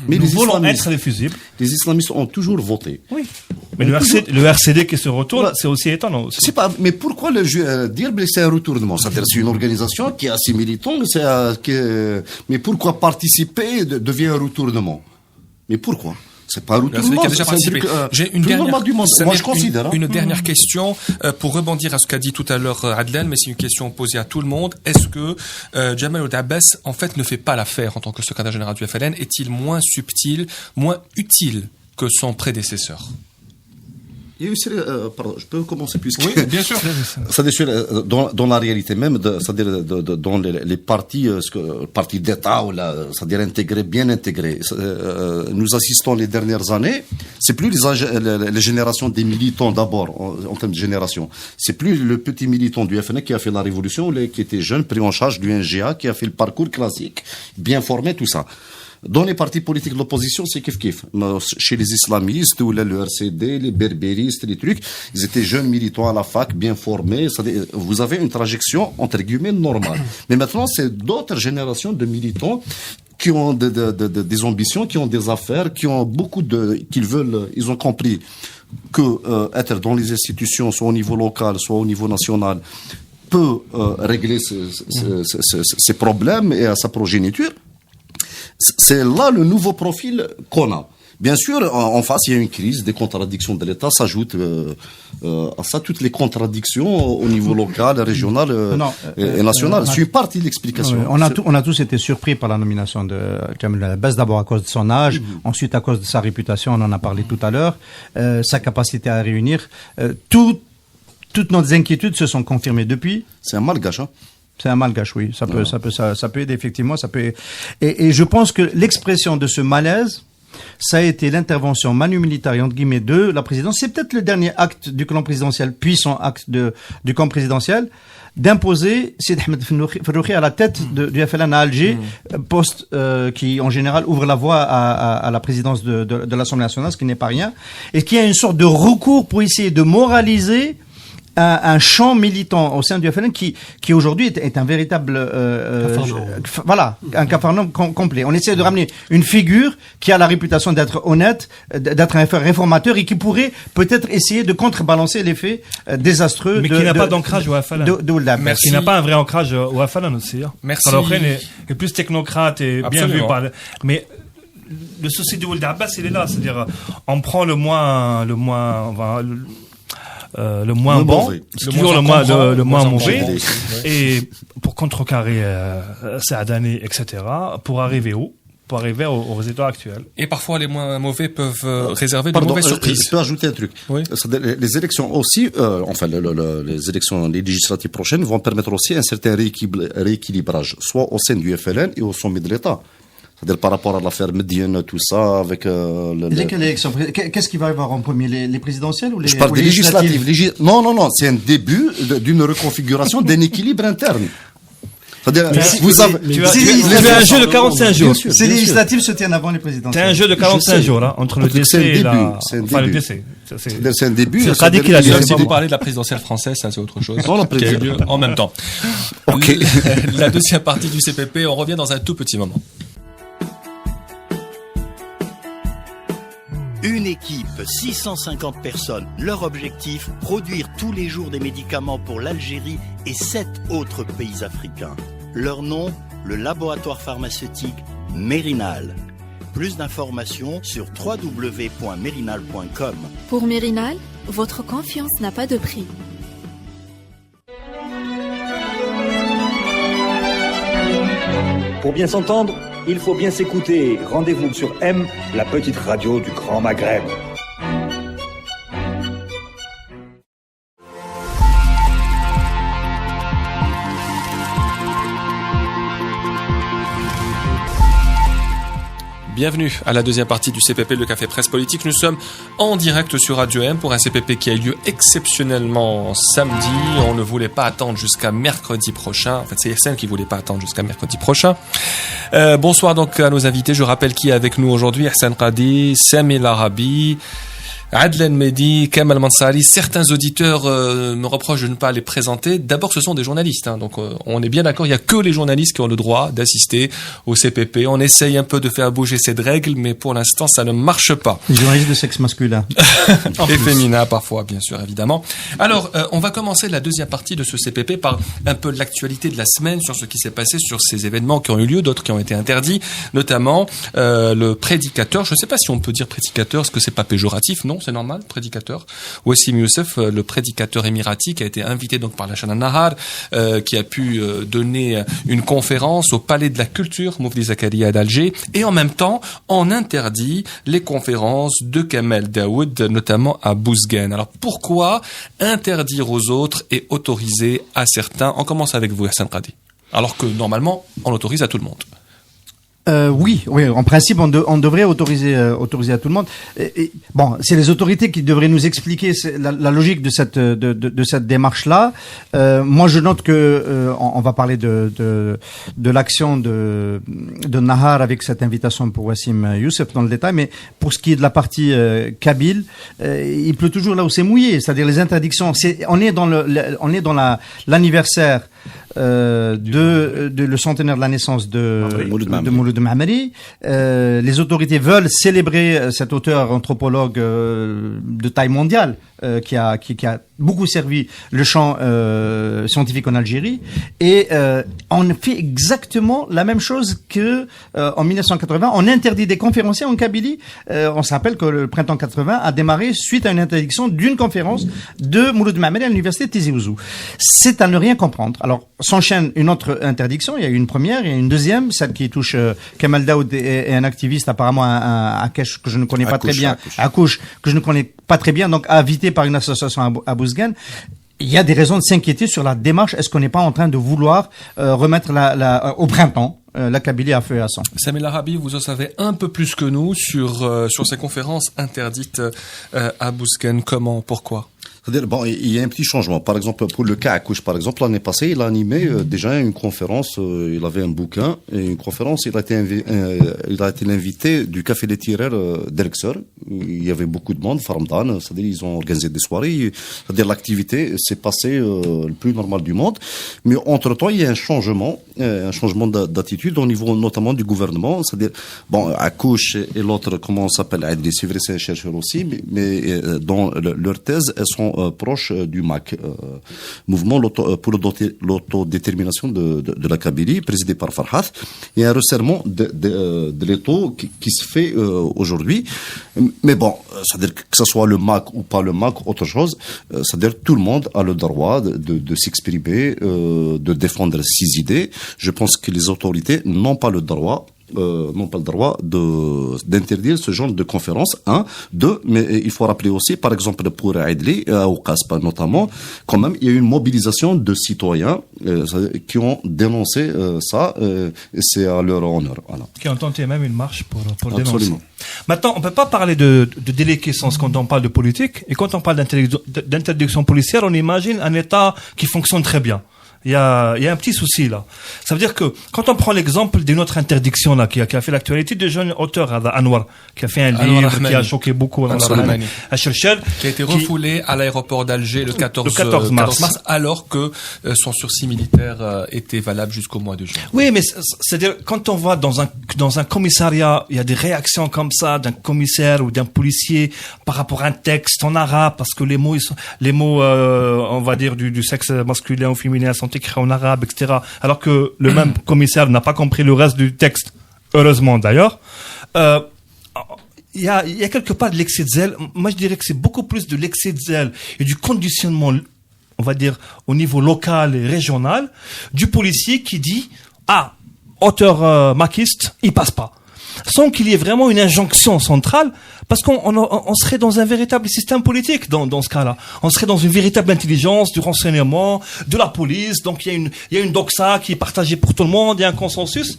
Mais nous voulons être les fusibles. Les islamistes ont toujours voté. Oui. Mais le RCD qui se retourne, c'est aussi étonnant. C'est pas. Mais pourquoi dire que c'est un retournement? C'est-à-dire c'est une organisation qui a ses militants, mais pourquoi participer devient un retournement? Mais pourquoi? C'est pas un retournement. J'ai une dernière question pour rebondir à ce qu'a dit tout à l'heure Adlan, mais c'est une question posée à tout le monde. Est-ce que Jamal Ould Abbas en fait ne fait pas l'affaire en tant que secrétaire général du FLN? Est-il moins subtil, moins utile que son prédécesseur? Pardon, je peux commencer puisque. Oui, bien sûr. C'est-à-dire dans la réalité même, c'est-à-dire dans les partis, partis d'État ou c'est-à-dire bien intégrés. Nous assistons les dernières années. C'est plus les générations des militants d'abord en termes de génération. C'est plus le petit militant du FNE qui a fait la révolution, qui était jeune, pris en charge du NGA, qui a fait le parcours classique, bien formé, tout ça. Dans les partis politiques de l'opposition, c'est kiff-kiff. Chez les islamistes, ou le RCD, les berbéristes, les trucs, ils étaient jeunes militants à la fac, bien formés. Vous avez une trajectoire, entre guillemets, normale. Mais maintenant, c'est d'autres générations de militants qui ont des ambitions, qui ont des affaires, qui ont ils ont compris que être dans les institutions, soit au niveau local, soit au niveau national, peut régler ces problèmes et à sa progéniture. C'est là le nouveau profil qu'on a. Bien sûr, en face, il y a une crise, des contradictions de l'État s'ajoutent à ça toutes les contradictions au niveau local, régional et national. C'est une partie de l'explication. On a tous été surpris par la nomination de Kamel Al-Abbas, d'abord à cause de son âge, ensuite à cause de sa réputation, on en a parlé tout à l'heure, sa capacité à réunir. Toutes nos inquiétudes se sont confirmées depuis. C'est un malgache, hein? C'est un malgache, oui. Ça peut aider, effectivement, et je pense que l'expression de ce malaise, ça a été l'intervention manu militari, entre guillemets, de la présidence. C'est peut-être le dernier acte du clan présidentiel, puissant acte du camp présidentiel, d'imposer Sid Ahmed Ferroukhi à la tête du FLN à Alger, poste qui, en général, ouvre la voie à la présidence de l'Assemblée nationale, ce qui n'est pas rien, et qui a une sorte de recours pour essayer de moraliser un champ militant au sein du FLN qui aujourd'hui est un véritable un capharnaüm complet. On essaie de ramener une figure qui a la réputation d'être honnête, d'être un réformateur et qui pourrait peut-être essayer de contrebalancer l'effet désastreux mais qui n'a pas d'ancrage au FLN. Qui n'a pas un vrai ancrage au FLN aussi. Merci. Salokhen est plus technocrate et bien vu par mais le souci de Ould Abbas, il est là, c'est-à-dire on prend le moins bon, c'est toujours le moins mauvais, et pour contrecarrer Saadani, etc., pour arriver où? Pour arriver au résultat actuel. Et parfois, les moins mauvais peuvent réserver de mauvaises surprises. Je peux ajouter un truc. Oui. Les élections aussi, les élections législatives prochaines vont permettre aussi un certain rééquilibrage, soit au sein du FLN et au sommet de l'État. C'est-à-dire par rapport à l'affaire Mediane, tout ça, avec quelle élection? Qu'est-ce qu'il va y avoir en premier, les présidentielles ou les? Je parle des législatives. Non, c'est un début d'une reconfiguration d'un équilibre interne. C'est-à-dire, tu as un jeu de 45 jours. Ces législatives se tiennent avant les présidentielles. C'est un jeu de 45 jours, là, entre le décès et le décès. C'est un début. C'est radical. Si vous parlez de la présidentielle française, ça c'est autre chose. Non, la qui a eu lieu en même temps. Ok. La deuxième partie du CPP, on revient dans un tout petit moment. Une équipe, 650 personnes. Leur objectif, produire tous les jours des médicaments pour l'Algérie et 7 autres pays africains. Leur nom, le laboratoire pharmaceutique Mérinal. Plus d'informations sur www.mérinal.com. Pour Mérinal, votre confiance n'a pas de prix. Pour bien s'entendre, il faut bien s'écouter. Rendez-vous sur M, la petite radio du Grand Maghreb. Bienvenue à la deuxième partie du CPP, le Café Presse Politique. Nous sommes en direct sur Radio M pour un CPP qui a eu lieu exceptionnellement samedi. On ne voulait pas attendre jusqu'à mercredi prochain. En fait, c'est Yassine qui ne voulait pas attendre jusqu'à mercredi prochain. Bonsoir donc à nos invités. Je rappelle qui est avec nous aujourd'hui. Hassan Qadi, Sami Larabi, Adlan Mehdi, Kamal Mansari. Certains auditeurs me reprochent de ne pas les présenter. D'abord, ce sont des journalistes, hein, donc on est bien d'accord. Il n'y a que les journalistes qui ont le droit d'assister au CPP. On essaye un peu de faire bouger cette règle, mais pour l'instant, ça ne marche pas. Les journalistes de sexe masculin et féminin parfois, bien sûr, évidemment. Alors, on va commencer la deuxième partie de ce CPP par un peu l'actualité de la semaine sur ce qui s'est passé sur ces événements qui ont eu lieu, d'autres qui ont été interdits, notamment le prédicateur. Je ne sais pas si on peut dire prédicateur, est-ce que c'est pas péjoratif? Non, c'est normal, prédicateur. Wassim Youssef, le prédicateur émirati, qui a été invité donc par la chaîne Nahar, qui a pu donner une conférence au Palais de la Culture, Moufti Zakaria d'Alger, et en même temps, on interdit les conférences de Kamel Daoud, notamment à Bouzguene. Alors pourquoi interdire aux autres et autoriser à certains? On commence avec vous, Hassan Qadi. Alors que normalement, on autorise à tout le monde. Oui, en principe, on devrait autoriser à tout le monde. Bon, c'est les autorités qui devraient nous expliquer la logique de cette démarche-là. Moi, je note que on va parler de l'action de Nahar avec cette invitation pour Wassim Youssef dans le détail, mais pour ce qui est de la partie kabyle, il pleut toujours là où c'est mouillé, c'est-à-dire les interdictions. On est dans l'anniversaire le centenaire de la naissance de Mouloud Ma'amari. Les autorités veulent célébrer cet auteur anthropologue de taille mondiale, qui a beaucoup servi le champ scientifique en Algérie, et on fait exactement la même chose que en 1980. On interdit des conférenciers en Kabylie. On se rappelle que le printemps 80 a démarré suite à une interdiction d'une conférence de Mouloud Maameri à l'université de Tizi Ouzou. C'est à ne rien comprendre. Alors s'enchaîne une autre interdiction. Il y a eu une première, il y a une deuxième, celle qui touche Kamal Daoud et un activiste apparemment à Kesh que je ne connais pas très bien, à Kouch que je ne connais pas très bien, donc invité par une association à Bouzgane. Il y a des raisons de s'inquiéter sur la démarche. Est-ce qu'on n'est pas en train de vouloir remettre au printemps la Kabylie à feu et à sang? Samuel Arabi, vous en savez un peu plus que nous sur ces conférences interdites à Bouzgane. Comment? Pourquoi? C'est-à-dire, bon, il y a un petit changement. Par exemple, pour le cas Akouch, par exemple, l'année passée, il a animé déjà une conférence. Il avait un bouquin et une conférence. Il a été l'invité du Café des Tireurs d'Elixir. Il y avait beaucoup de monde, Farmdan. C'est-à-dire, ils ont organisé des soirées. C'est-à-dire, l'activité s'est passée le plus normal du monde. Mais entre-temps, il y a un changement d'attitude au niveau notamment du gouvernement. C'est-à-dire, bon, Akouch et l'autre, comment on s'appelle, Adli, c'est vrai, c'est un chercheur aussi, mais dans leur thèse, elles sont proches du MAC, mouvement pour l'autodétermination de la Kabylie, présidé par Farhat. Il y a un resserrement de l'étau qui se fait aujourd'hui. Mais bon, c'est-à-dire que ce soit le MAC ou pas le MAC, autre chose, c'est-à-dire tout le monde a le droit de s'exprimer, de défendre ses idées. Je pense que les autorités n'ont pas le droit d'interdire ce genre de conférence. 1, 2, mais il faut rappeler aussi, par exemple pour Aidli, au Kaspa notamment, quand même, il y a eu une mobilisation de citoyens qui ont dénoncé ça, et c'est à leur honneur. Voilà. Qui ont tenté même une marche pour dénoncer. Maintenant, on peut pas parler de déliquescence quand on parle de politique, et quand on parle d'interdiction policière, on imagine un État qui fonctionne très bien. Il y a un petit souci là. Ça veut dire que quand on prend l'exemple d'une autre interdiction là qui a fait l'actualité de jeune auteur Anwar qui a fait un livre qui a choqué beaucoup à Cherchel, qui a été refoulé à l'aéroport d'Alger le 14 mars alors que son sursis militaire était valable jusqu'au mois de juin. Oui, mais c'est-à-dire quand on va dans un commissariat, il y a des réactions comme ça d'un commissaire ou d'un policier par rapport à un texte en arabe parce que les mots on va dire du sexe masculin ou féminin sont écrits en arabe, etc. Alors que le même commissaire n'a pas compris le reste du texte, heureusement d'ailleurs. Il y a quelque part de l'excès de zèle. Moi, je dirais que c'est beaucoup plus de l'excès de zèle et du conditionnement, on va dire, au niveau local et régional, du policier qui dit auteur maquiste, il passe pas. Sans qu'il y ait vraiment une injonction centrale, parce qu'on serait dans un véritable système politique dans ce cas-là. On serait dans une véritable intelligence du renseignement, de la police. Donc il y a une doxa qui est partagée pour tout le monde, il y a un consensus.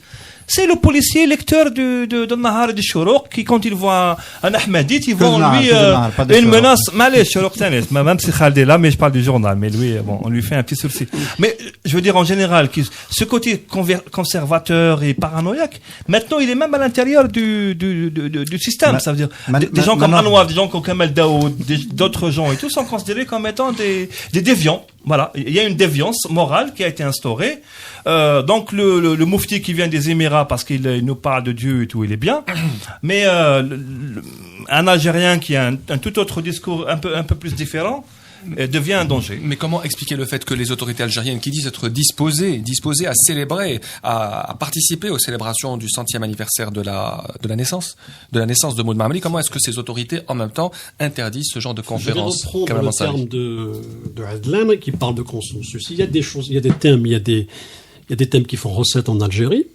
C'est le policier lecteur de Nahar et de Chourouk qui, quand il voit un Ahmadite, il voit en lui une menace. Malais, Chourouk, même si Khaled est là, mais je parle du journal. Mais lui, bon, on lui fait un petit sourcil. Mais je veux dire, en général, ce côté conservateur et paranoïaque, maintenant, il est même à l'intérieur du système. Ça veut dire, des gens comme Anwar, des gens comme Kamal Daoud, d'autres gens et tout sont considérés comme étant des déviants. Voilà, il y a une déviance morale qui a été instaurée. Donc le moufti qui vient des Émirats parce qu'il nous parle de Dieu et tout, il est bien. Mais un Algérien qui a un tout autre discours un peu plus différent devient un danger. Mais comment expliquer le fait que les autorités algériennes qui disent être disposées à célébrer, à participer aux célébrations du 100e anniversaire de la naissance de Mouloud Maameri, comment est-ce que ces autorités en même temps interdisent ce genre de conférences? Je vais reprendre le terme de Adlan qui parle de consensus. Il y a des choses, il y a des thèmes, il y a des thèmes qui font recette en Algérie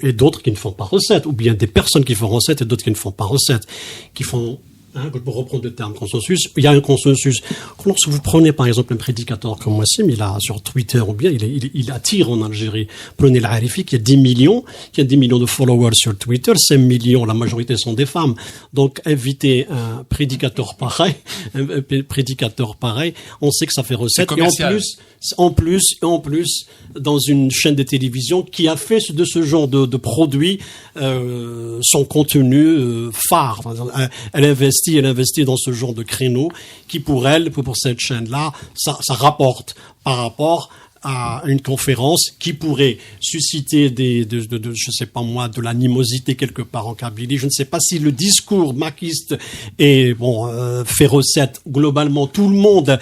et d'autres qui ne font pas recette, ou bien des personnes qui font recette et d'autres qui ne font pas recette, qui font pour reprendre le terme consensus, il y a un consensus. Lorsque vous prenez par exemple un prédicateur comme Wassim, il a sur Twitter ou bien il attire en Algérie. Prenez l'Arifi qui a 10 millions de followers sur Twitter, 5 millions, la majorité sont des femmes. Donc inviter un prédicateur pareil, on sait que ça fait recette. Et en plus, dans une chaîne de télévision qui a fait de ce genre de produit son contenu phare. Enfin, elle investit dans ce genre de créneau qui pour cette chaîne-là, ça rapporte par rapport à une conférence qui pourrait susciter je sais pas moi, de l'animosité quelque part en Kabylie. Je ne sais pas si le discours maquiste est fait recette. Globalement, tout le monde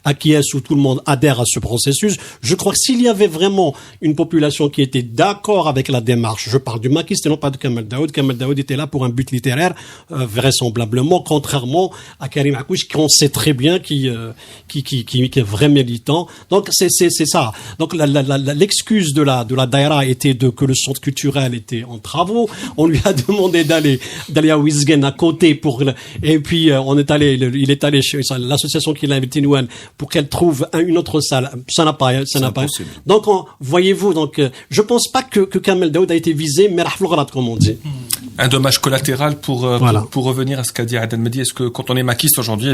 acquiesce ou tout le monde adhère à ce processus. Je crois que s'il y avait vraiment une population qui était d'accord avec la démarche, je parle du maquiste et non pas de Kamel Daoud. Kamel Daoud était là pour un but littéraire, vraisemblablement, contrairement à Karim Akouch, qu'on sait très bien qui est vrai militant. Donc c'est ça. Donc l'excuse de la Daïra était que le centre culturel était en travaux. On lui a demandé d'aller à Ouizzghen à côté et puis il est allé chez l'association qui l'a invité Nouane pour qu'elle trouve une autre salle. Ça n'a pas. Donc voyez-vous, je pense pas que Kamel Daoud a été visé, mais comme on dit. Un dommage collatéral pour revenir à ce qu'a dit Aden Mehdi. Est-ce que quand on est maquiste aujourd'hui,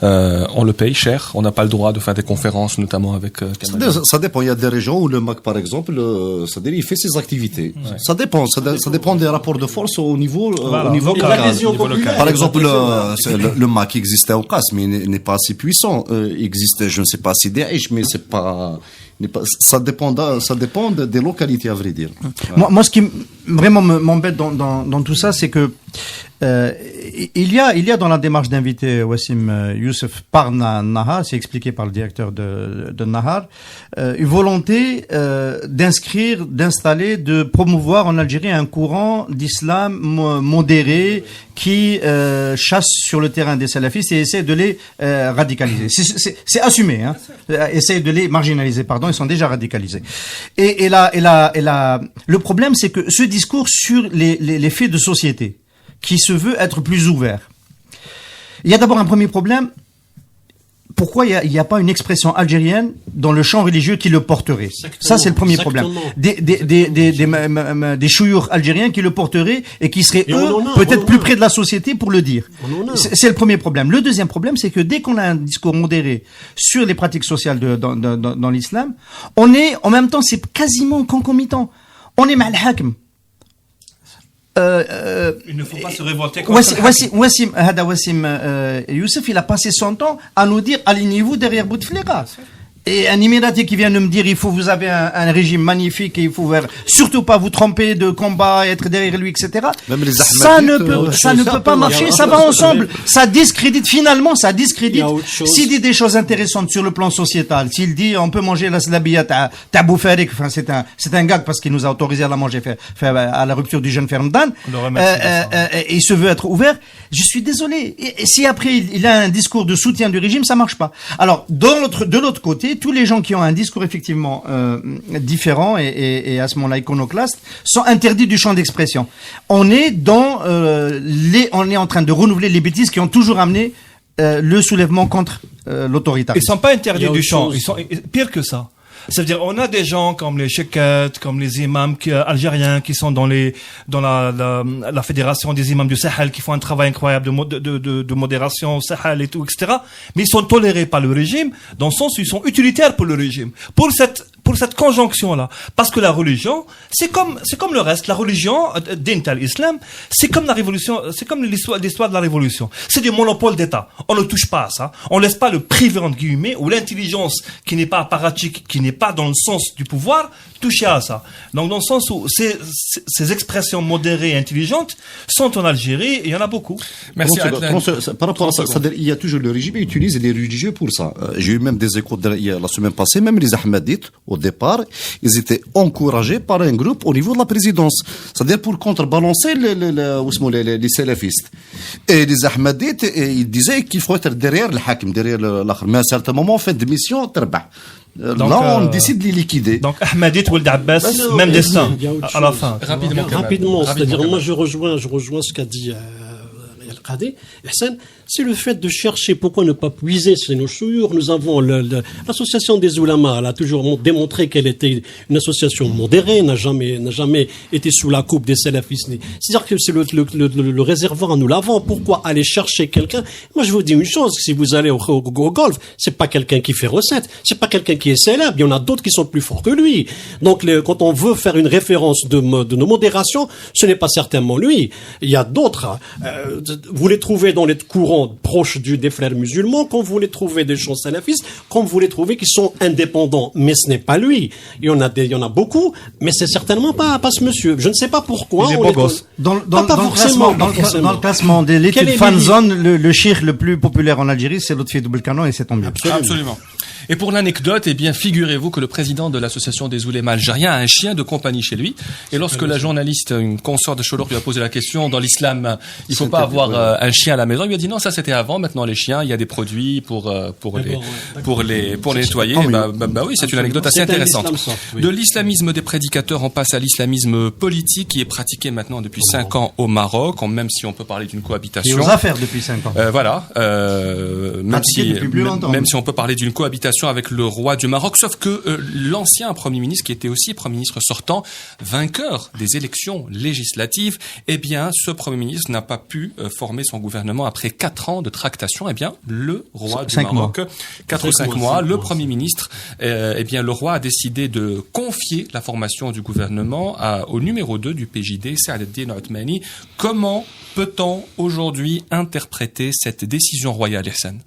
on le paye cher, on n'a pas le droit de faire des conférences, notamment avec Kamel Daoud? Ça dépend. Il y a des régions où le MAC, par exemple, c'est-à-dire il fait ses activités. Ouais. Ça dépend des rapports de force au niveau local. Par exemple, le MAC existait au CAS, mais il n'est pas assez puissant. Il existait, je ne sais pas si Daesh, mais c'est pas. Ça dépend des localités, à vrai dire. Ouais. Moi, ce qui vraiment m'embête dans tout ça, c'est que il y a dans la démarche d'inviter Wassim Youssef par Nahar, c'est expliqué par le directeur de Nahar, une volonté d'installer, de promouvoir en Algérie un courant d'islam modéré qui chasse sur le terrain des salafistes et essaie de les radicaliser. C'est assumé, hein. Essaie de les marginaliser, pardon, ils sont déjà radicalisés. Et le problème, c'est que ce discours sur les faits de société, qui se veut être plus ouvert. Il y a d'abord un premier problème. Pourquoi il n'y a pas une expression algérienne dans le champ religieux qui le porterait? Ça, c'est le premier problème. Des chouyours algériens qui le porteraient et qui seraient, peut-être plus près de la société pour le dire. C'est le premier problème. Le deuxième problème, c'est que dès qu'on a un discours modéré sur les pratiques sociales dans l'islam, on est, en même temps, c'est quasiment concomitant. On est mal hakm. Il ne faut pas se révolter contre Wassim Youssef, il a passé son temps à nous dire alignez-vous derrière Bouteflika. Et un Émirati qui vient de me dire vous avez un régime magnifique et il faut surtout pas vous tromper de combat, être derrière lui, etc. Ça ne peut pas marcher, ça va ensemble. Ça discrédite. S'il dit des choses intéressantes sur le plan sociétal, s'il dit on peut manger la slabia tabou farik, enfin c'est un gag parce qu'il nous a autorisé à la manger à la rupture du jeûne Fermdan. Et il se veut être ouvert. Je suis désolé. Et si après il a un discours de soutien du régime, ça marche pas. Alors de l'autre côté, tous les gens qui ont un discours effectivement différent et à ce moment-là iconoclaste sont interdits du champ d'expression. On est on est en train de renouveler les bêtises qui ont toujours amené le soulèvement contre l'autoritarisme. Ils sont pas interdits du champ, ils sont pire que ça. C'est-à-dire, on a des gens comme les cheikhettes, comme les imams algériens qui sont dans la fédération des imams du Sahel, qui font un travail incroyable de modération au Sahel et tout, etc. Mais ils sont tolérés par le régime, dans le sens où ils sont utilitaires pour le régime. Pour cette conjonction-là. Parce que la religion, c'est comme le reste. La religion, d'Intel Islam, c'est comme la révolution, c'est comme l'histoire de la révolution. C'est du monopole d'État. On ne touche pas à ça. On laisse pas le privé, entre guillemets, ou l'intelligence qui n'est pas apparatique, qui n'est pas dans le sens du pouvoir, toucher à ça. Donc, dans le sens où ces expressions modérées et intelligentes sont en Algérie, et il y en a beaucoup. Merci. Par rapport à ça, il y a toujours le régime qui utilise les religieux pour ça. J'ai eu même des échos la semaine passée, même les Ahmadites, au départ, ils étaient encouragés par un groupe au niveau de la présidence. C'est-à-dire pour contrebalancer les salafistes. Et les Ahmadites, ils disaient qu'il faut être derrière le hakim, derrière l'autre. Mais à un certain moment, on fait des missions, donc, là, on décide de les liquider. Donc, Ahmadit ou Abbas, même destin, à la fin. Rapidement, c'est-à-dire, moi, je rejoins ce qu'a dit Al-Qadi. Hassan, c'est le fait de chercher pourquoi ne pas puiser sur nos chouyours. Nous avons l'association des Oulamas, elle a toujours démontré qu'elle était une association modérée, n'a jamais été sous la coupe des salafistes. C'est-à-dire que c'est le réservoir, nous l'avons. Pourquoi aller chercher quelqu'un? Moi, je vous dis une chose, si vous allez au golf, c'est pas quelqu'un qui fait recette, c'est pas quelqu'un qui est célèbre, il y en a d'autres qui sont plus forts que lui. Donc, quand on veut faire une référence de nos modérations, ce n'est pas certainement lui. Il y a d'autres, vous les trouvez dans les courants sont proches des frères musulmans, quand vous les trouvez des gens salafistes, quand vous les trouvez qui sont indépendants. Mais ce n'est pas lui. Il y en a beaucoup, mais c'est certainement pas ce monsieur. Je ne sais pas pourquoi. Il est beau gosse. Dans le classement de l'étude Fanzone, le cheikh le plus populaire en Algérie, c'est Lotfi Belkano, et c'est tant mieux. Absolument. Et pour l'anecdote, eh bien, figurez-vous que le président de l'association des oulémas algériens a un chien de compagnie chez lui. Et lorsque la journaliste, une consort de Cholour, lui a posé la question, dans l'islam, il faut pas avoir un chien à la maison, il lui a dit non, ça c'était avant, maintenant les chiens, il y a des produits pour les nettoyer. Bah oui, c'est une anecdote assez intéressante. De l'islamisme des prédicateurs, on passe à l'islamisme politique qui est pratiqué maintenant depuis 5 ans au Maroc, même si on peut parler d'une cohabitation. Et aux affaires depuis 5 ans. Même si on peut parler d'une cohabitation avec le roi du Maroc, sauf que l'ancien Premier ministre, qui était aussi Premier ministre sortant, vainqueur des élections législatives, eh bien, ce Premier ministre n'a pas pu former son gouvernement après 4 ans de tractation. Eh bien, le roi du Maroc, 4 ou 5 mois, le Premier ministre, eh bien, le roi a décidé de confier la formation du gouvernement au numéro 2 du PJD, Saad el-Din Othmani. Comment peut-on aujourd'hui interpréter cette décision royale, Hassan?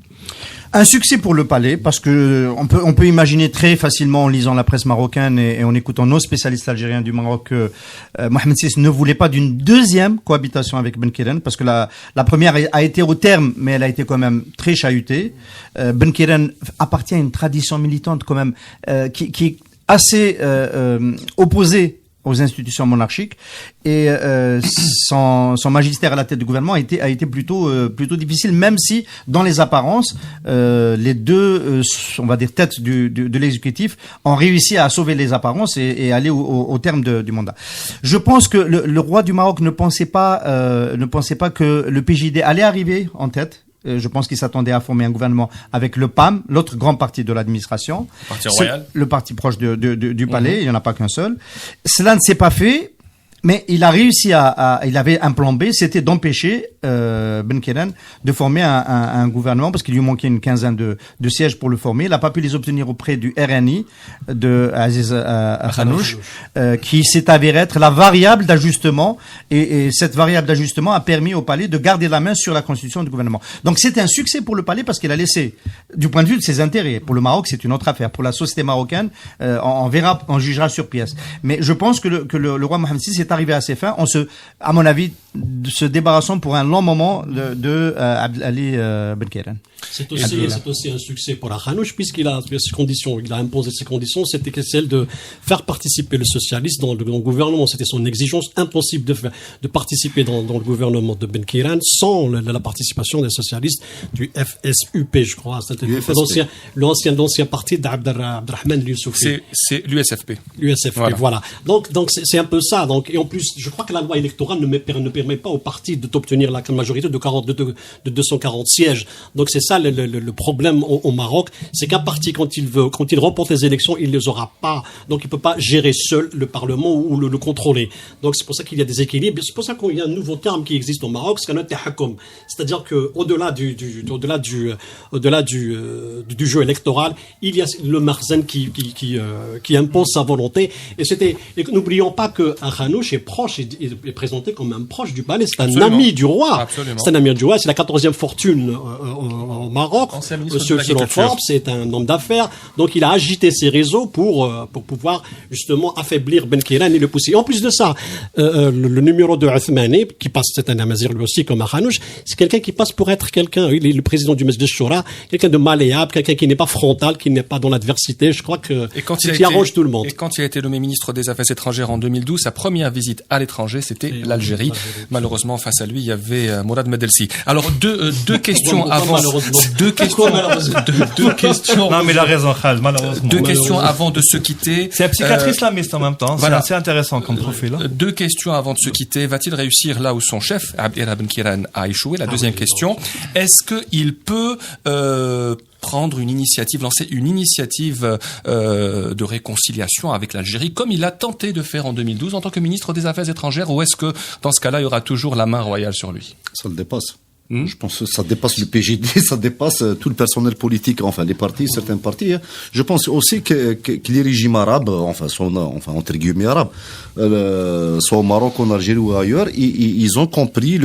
Un succès pour le palais, parce que on peut imaginer très facilement en lisant la presse marocaine et en écoutant nos spécialistes algériens du Maroc que Mohamed VI ne voulait pas d'une deuxième cohabitation avec Ben Keren, parce que la première a été au terme, mais elle a été quand même très chahutée. Ben Keren appartient à une tradition militante quand même qui est assez opposée aux institutions monarchiques, et son magistère à la tête du gouvernement a été plutôt difficile, même si dans les apparences les deux on va dire têtes de l'exécutif ont réussi à sauver les apparences et aller au terme du mandat. Je pense que le roi du Maroc ne pensait pas que le PJD allait arriver en tête. Je pense qu'il s'attendait à former un gouvernement avec le PAM, l'autre grand parti de l'administration. Parti royal. Le parti proche du palais, il n'y en a pas qu'un seul. Cela ne s'est pas fait, mais il a réussi il avait un plan B, c'était d'empêcher Ben Keren de former un gouvernement, parce qu'il lui manquait une quinzaine de sièges pour le former. Il n'a pas pu les obtenir auprès du RNI de Aziz Khanouch, qui s'est avéré être la variable d'ajustement, et cette variable d'ajustement a permis au palais de garder la main sur la constitution du gouvernement. Donc c'est un succès pour le palais, parce qu'il a laissé, du point de vue de ses intérêts, pour le Maroc c'est une autre affaire, pour la société marocaine on jugera sur pièce. Mais je pense que le roi Mohamed VI est arrivé à ses fins, à mon avis, se débarrassant pour un long moment de Ali Ben Keren. C'est aussi un succès pour Khanouch, puisqu'il a ses conditions, il a imposé ses conditions, c'était celle de faire participer le socialiste dans le gouvernement. C'était son exigence, impossible de participer dans le gouvernement de Ben Keren sans la participation des socialistes du FSUP, je crois. C'était l'ancien parti d'Abdrahman Youssoufi. C'est l'USFP. Voilà. Donc c'est un peu ça. Donc, et en plus, je crois que la loi électorale ne permet pas au parti d'obtenir la majorité de 240 sièges. Donc c'est ça le problème au Maroc, c'est qu'un parti, quand il remporte les élections, il les aura pas. Donc il peut pas gérer seul le Parlement ou le contrôler. Donc c'est pour ça qu'il y a des équilibres. C'est pour ça qu'il y a un nouveau terme qui existe au Maroc, c'est-à-dire que au-delà du jeu électoral, il y a le marzen qui impose sa volonté. Et n'oublions pas que Khanouch est proche, est présenté comme un proche du palais. C'est un ami du roi. Absolument. C'est un ami du roi. C'est la 14e fortune au Maroc. Selon Forbes, c'est un homme d'affaires. Donc il a agité ses réseaux pour pouvoir justement affaiblir Ben Keren et le pousser. Et en plus de ça, le numéro de Othmani, qui passe, c'est un amazir lui aussi comme Khanouch, c'est quelqu'un qui passe pour être quelqu'un, il est le président du Majlis Choura, quelqu'un de malléable, quelqu'un qui n'est pas frontal, qui n'est pas dans l'adversité. Je crois que qui arrange tout le monde. Et quand il a été nommé ministre des Affaires étrangères en 2012, sa première visite à l'étranger, c'était l'Algérie. Malheureusement, face à lui, il y avait Mourad Medelsi. Alors deux questions avant. Deux questions. Non, mais il a raison, Khal, malheureusement. Deux questions avant de se quitter. C'est un psychiatre islamiste en même temps. Voilà. C'est assez intéressant comme profil. Hein. Deux questions avant de se quitter. Va-t-il réussir là où son chef, Abdelrahman Ben Keren, a échoué? La deuxième question. Est-ce qu'il peut prendre une initiative, lancer une initiative de réconciliation avec l'Algérie, comme il a tenté de faire en 2012 en tant que ministre des Affaires étrangères, ou est-ce que dans ce cas-là, il y aura toujours la main royale sur lui? Ça le dépasse. Je pense que ça dépasse le PJD, ça dépasse tout le personnel politique, enfin les partis, certains partis. Je pense aussi que les régimes arabes, enfin entre guillemets arabes, soit au Maroc, en Algérie ou ailleurs, ils ont compris,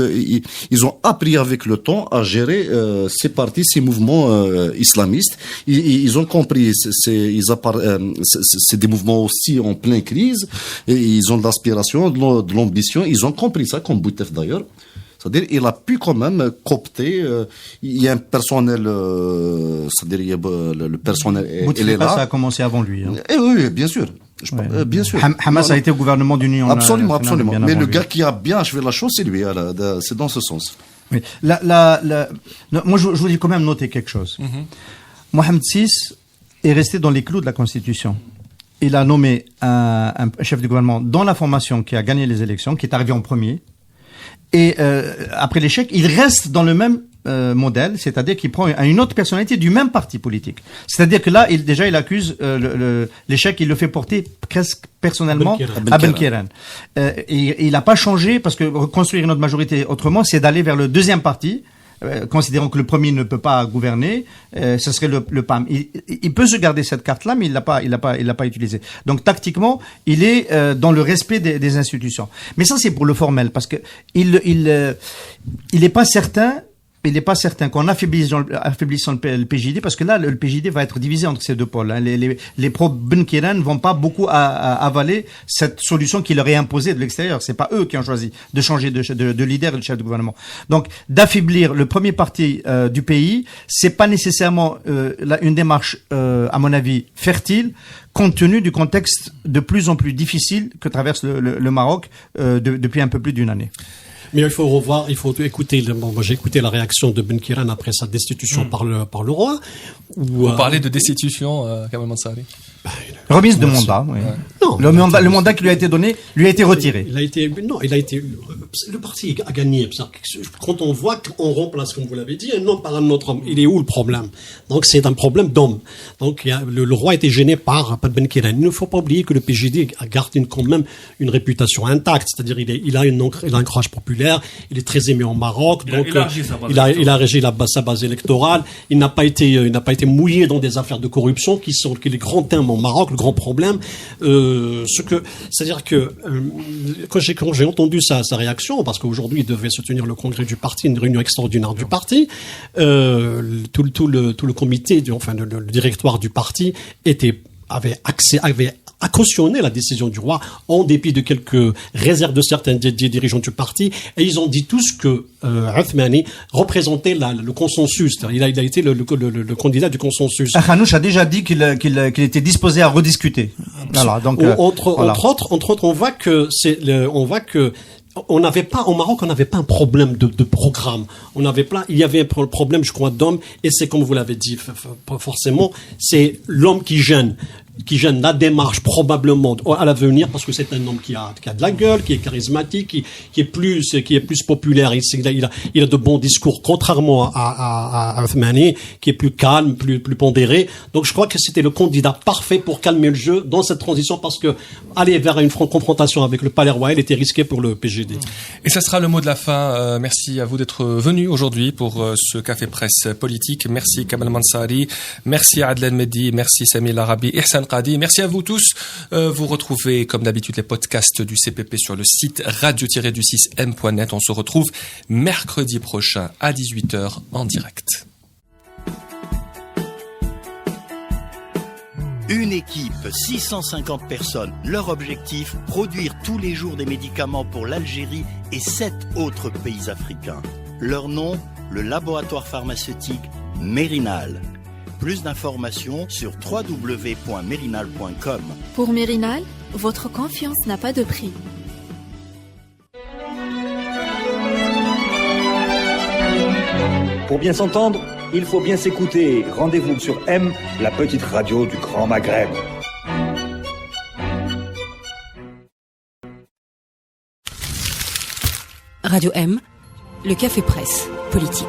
ils ont appris avec le temps à gérer ces partis, ces mouvements islamistes. Ils ont compris, c'est des mouvements aussi en pleine crise, et ils ont de l'aspiration, de l'ambition. Ils ont compris ça, comme Boutef d'ailleurs. C'est-à-dire, il a pu quand même coopter. Il y a un personnel, c'est-à-dire, il y a le personnel. Il est là. Ça a commencé avant lui. Hein. Et oui, bien sûr. Bien sûr. Hamas a été au gouvernement d'union. Absolument. Mais le gars qui a bien achevé la chose, c'est lui. C'est dans ce sens. Oui. Moi, je voulais quand même noter quelque chose. Mohamed VI est resté dans les clous de la Constitution. Il a nommé un chef du gouvernement dans la formation qui a gagné les élections, qui est arrivé en premier. Et après l'échec, il reste dans le même modèle, c'est-à-dire qu'il prend une autre personnalité du même parti politique. C'est-à-dire que là, il accuse l'échec, il le fait porter presque personnellement à Benkiran. Il n'a pas changé, parce que reconstruire une autre majorité autrement, c'est d'aller vers le deuxième parti, considérant que le premier ne peut pas gouverner, ce serait le PAM. Il peut se garder cette carte-là, mais il l'a pas utilisée. Donc tactiquement, il est dans le respect des institutions. Mais ça, c'est pour le formel, parce que il est pas certain. Il n'est pas certain qu'en affaiblissant le PJD, parce que là, le PJD va être divisé entre ces deux pôles. Hein. Les pro-Benkiran ne vont pas beaucoup avaler cette solution qui leur est imposée de l'extérieur. C'est pas eux qui ont choisi de changer de leader et de chef de gouvernement. Donc, d'affaiblir le premier parti du pays, c'est pas nécessairement une démarche, à mon avis, fertile, compte tenu du contexte de plus en plus difficile que traverse le Maroc depuis un peu plus d'une année. Mais il faut écouter. Moi, j'ai écouté la réaction de Benkiran après sa destitution par le roi. Vous parlez de destitution, Kamal Mansari. Remise de mandat. Oui. Ouais. Non, le mandat qui lui a été donné lui a été retiré. Le parti a gagné. Quand on voit qu'on remplace, comme vous l'avez dit, un homme par un autre homme, il est où le problème? Donc c'est un problème d'homme. Donc le roi a été gêné par Benkiran. Il ne faut pas oublier que le PJD garde quand même une réputation intacte. C'est-à-dire il a un ancrage populaire. Il est très aimé au Maroc. Donc il a régi sa base électorale. Il n'a pas été mouillé dans des affaires de corruption qui sont les grands thèmes au Maroc, le grand problème. C'est-à-dire que quand j'ai entendu sa réaction, parce qu'aujourd'hui il devait se tenir le congrès du parti, une réunion extraordinaire du parti, tout le comité, le directoire du parti avait cautionné la décision du roi en dépit de quelques réserves de certains des dirigeants du parti, et ils ont dit tous que Othmani représentait le consensus. Il a été le candidat du consensus. Khanouch a déjà dit qu'il était disposé à rediscuter. Voilà, donc entre autres, on voit que au Maroc, on n'avait pas un problème de programme. Il y avait un problème, je crois, d'homme, et c'est comme vous l'avez dit, forcément, c'est l'homme qui gêne la démarche probablement à l'avenir, parce que c'est un homme qui a de la gueule, qui est charismatique, qui est plus populaire. Il a de bons discours, contrairement à Othmani, qui est plus calme, plus pondéré. Donc je crois que c'était le candidat parfait pour calmer le jeu dans cette transition, parce que aller vers une confrontation avec le palais royal était risqué pour le PJD. Et ça sera le mot de la fin. Merci à vous d'être venus aujourd'hui pour ce café presse politique. Merci Kamal Mansari, merci Adlan Mehdi, merci Sami Larabi, Ihsan Qadi. Merci à vous tous. Vous retrouvez comme d'habitude les podcasts du CPP sur le site radio-du6m.net. On se retrouve mercredi prochain à 18h en direct. Une équipe, 650 personnes. Leur objectif, produire tous les jours des médicaments pour l'Algérie et 7 autres pays africains. Leur nom, le laboratoire pharmaceutique Mérinal. Plus d'informations sur www.mérinal.com. Pour Mérinal, votre confiance n'a pas de prix. Pour bien s'entendre, il faut bien s'écouter. Rendez-vous sur M, la petite radio du Grand Maghreb. Radio M, le café presse politique.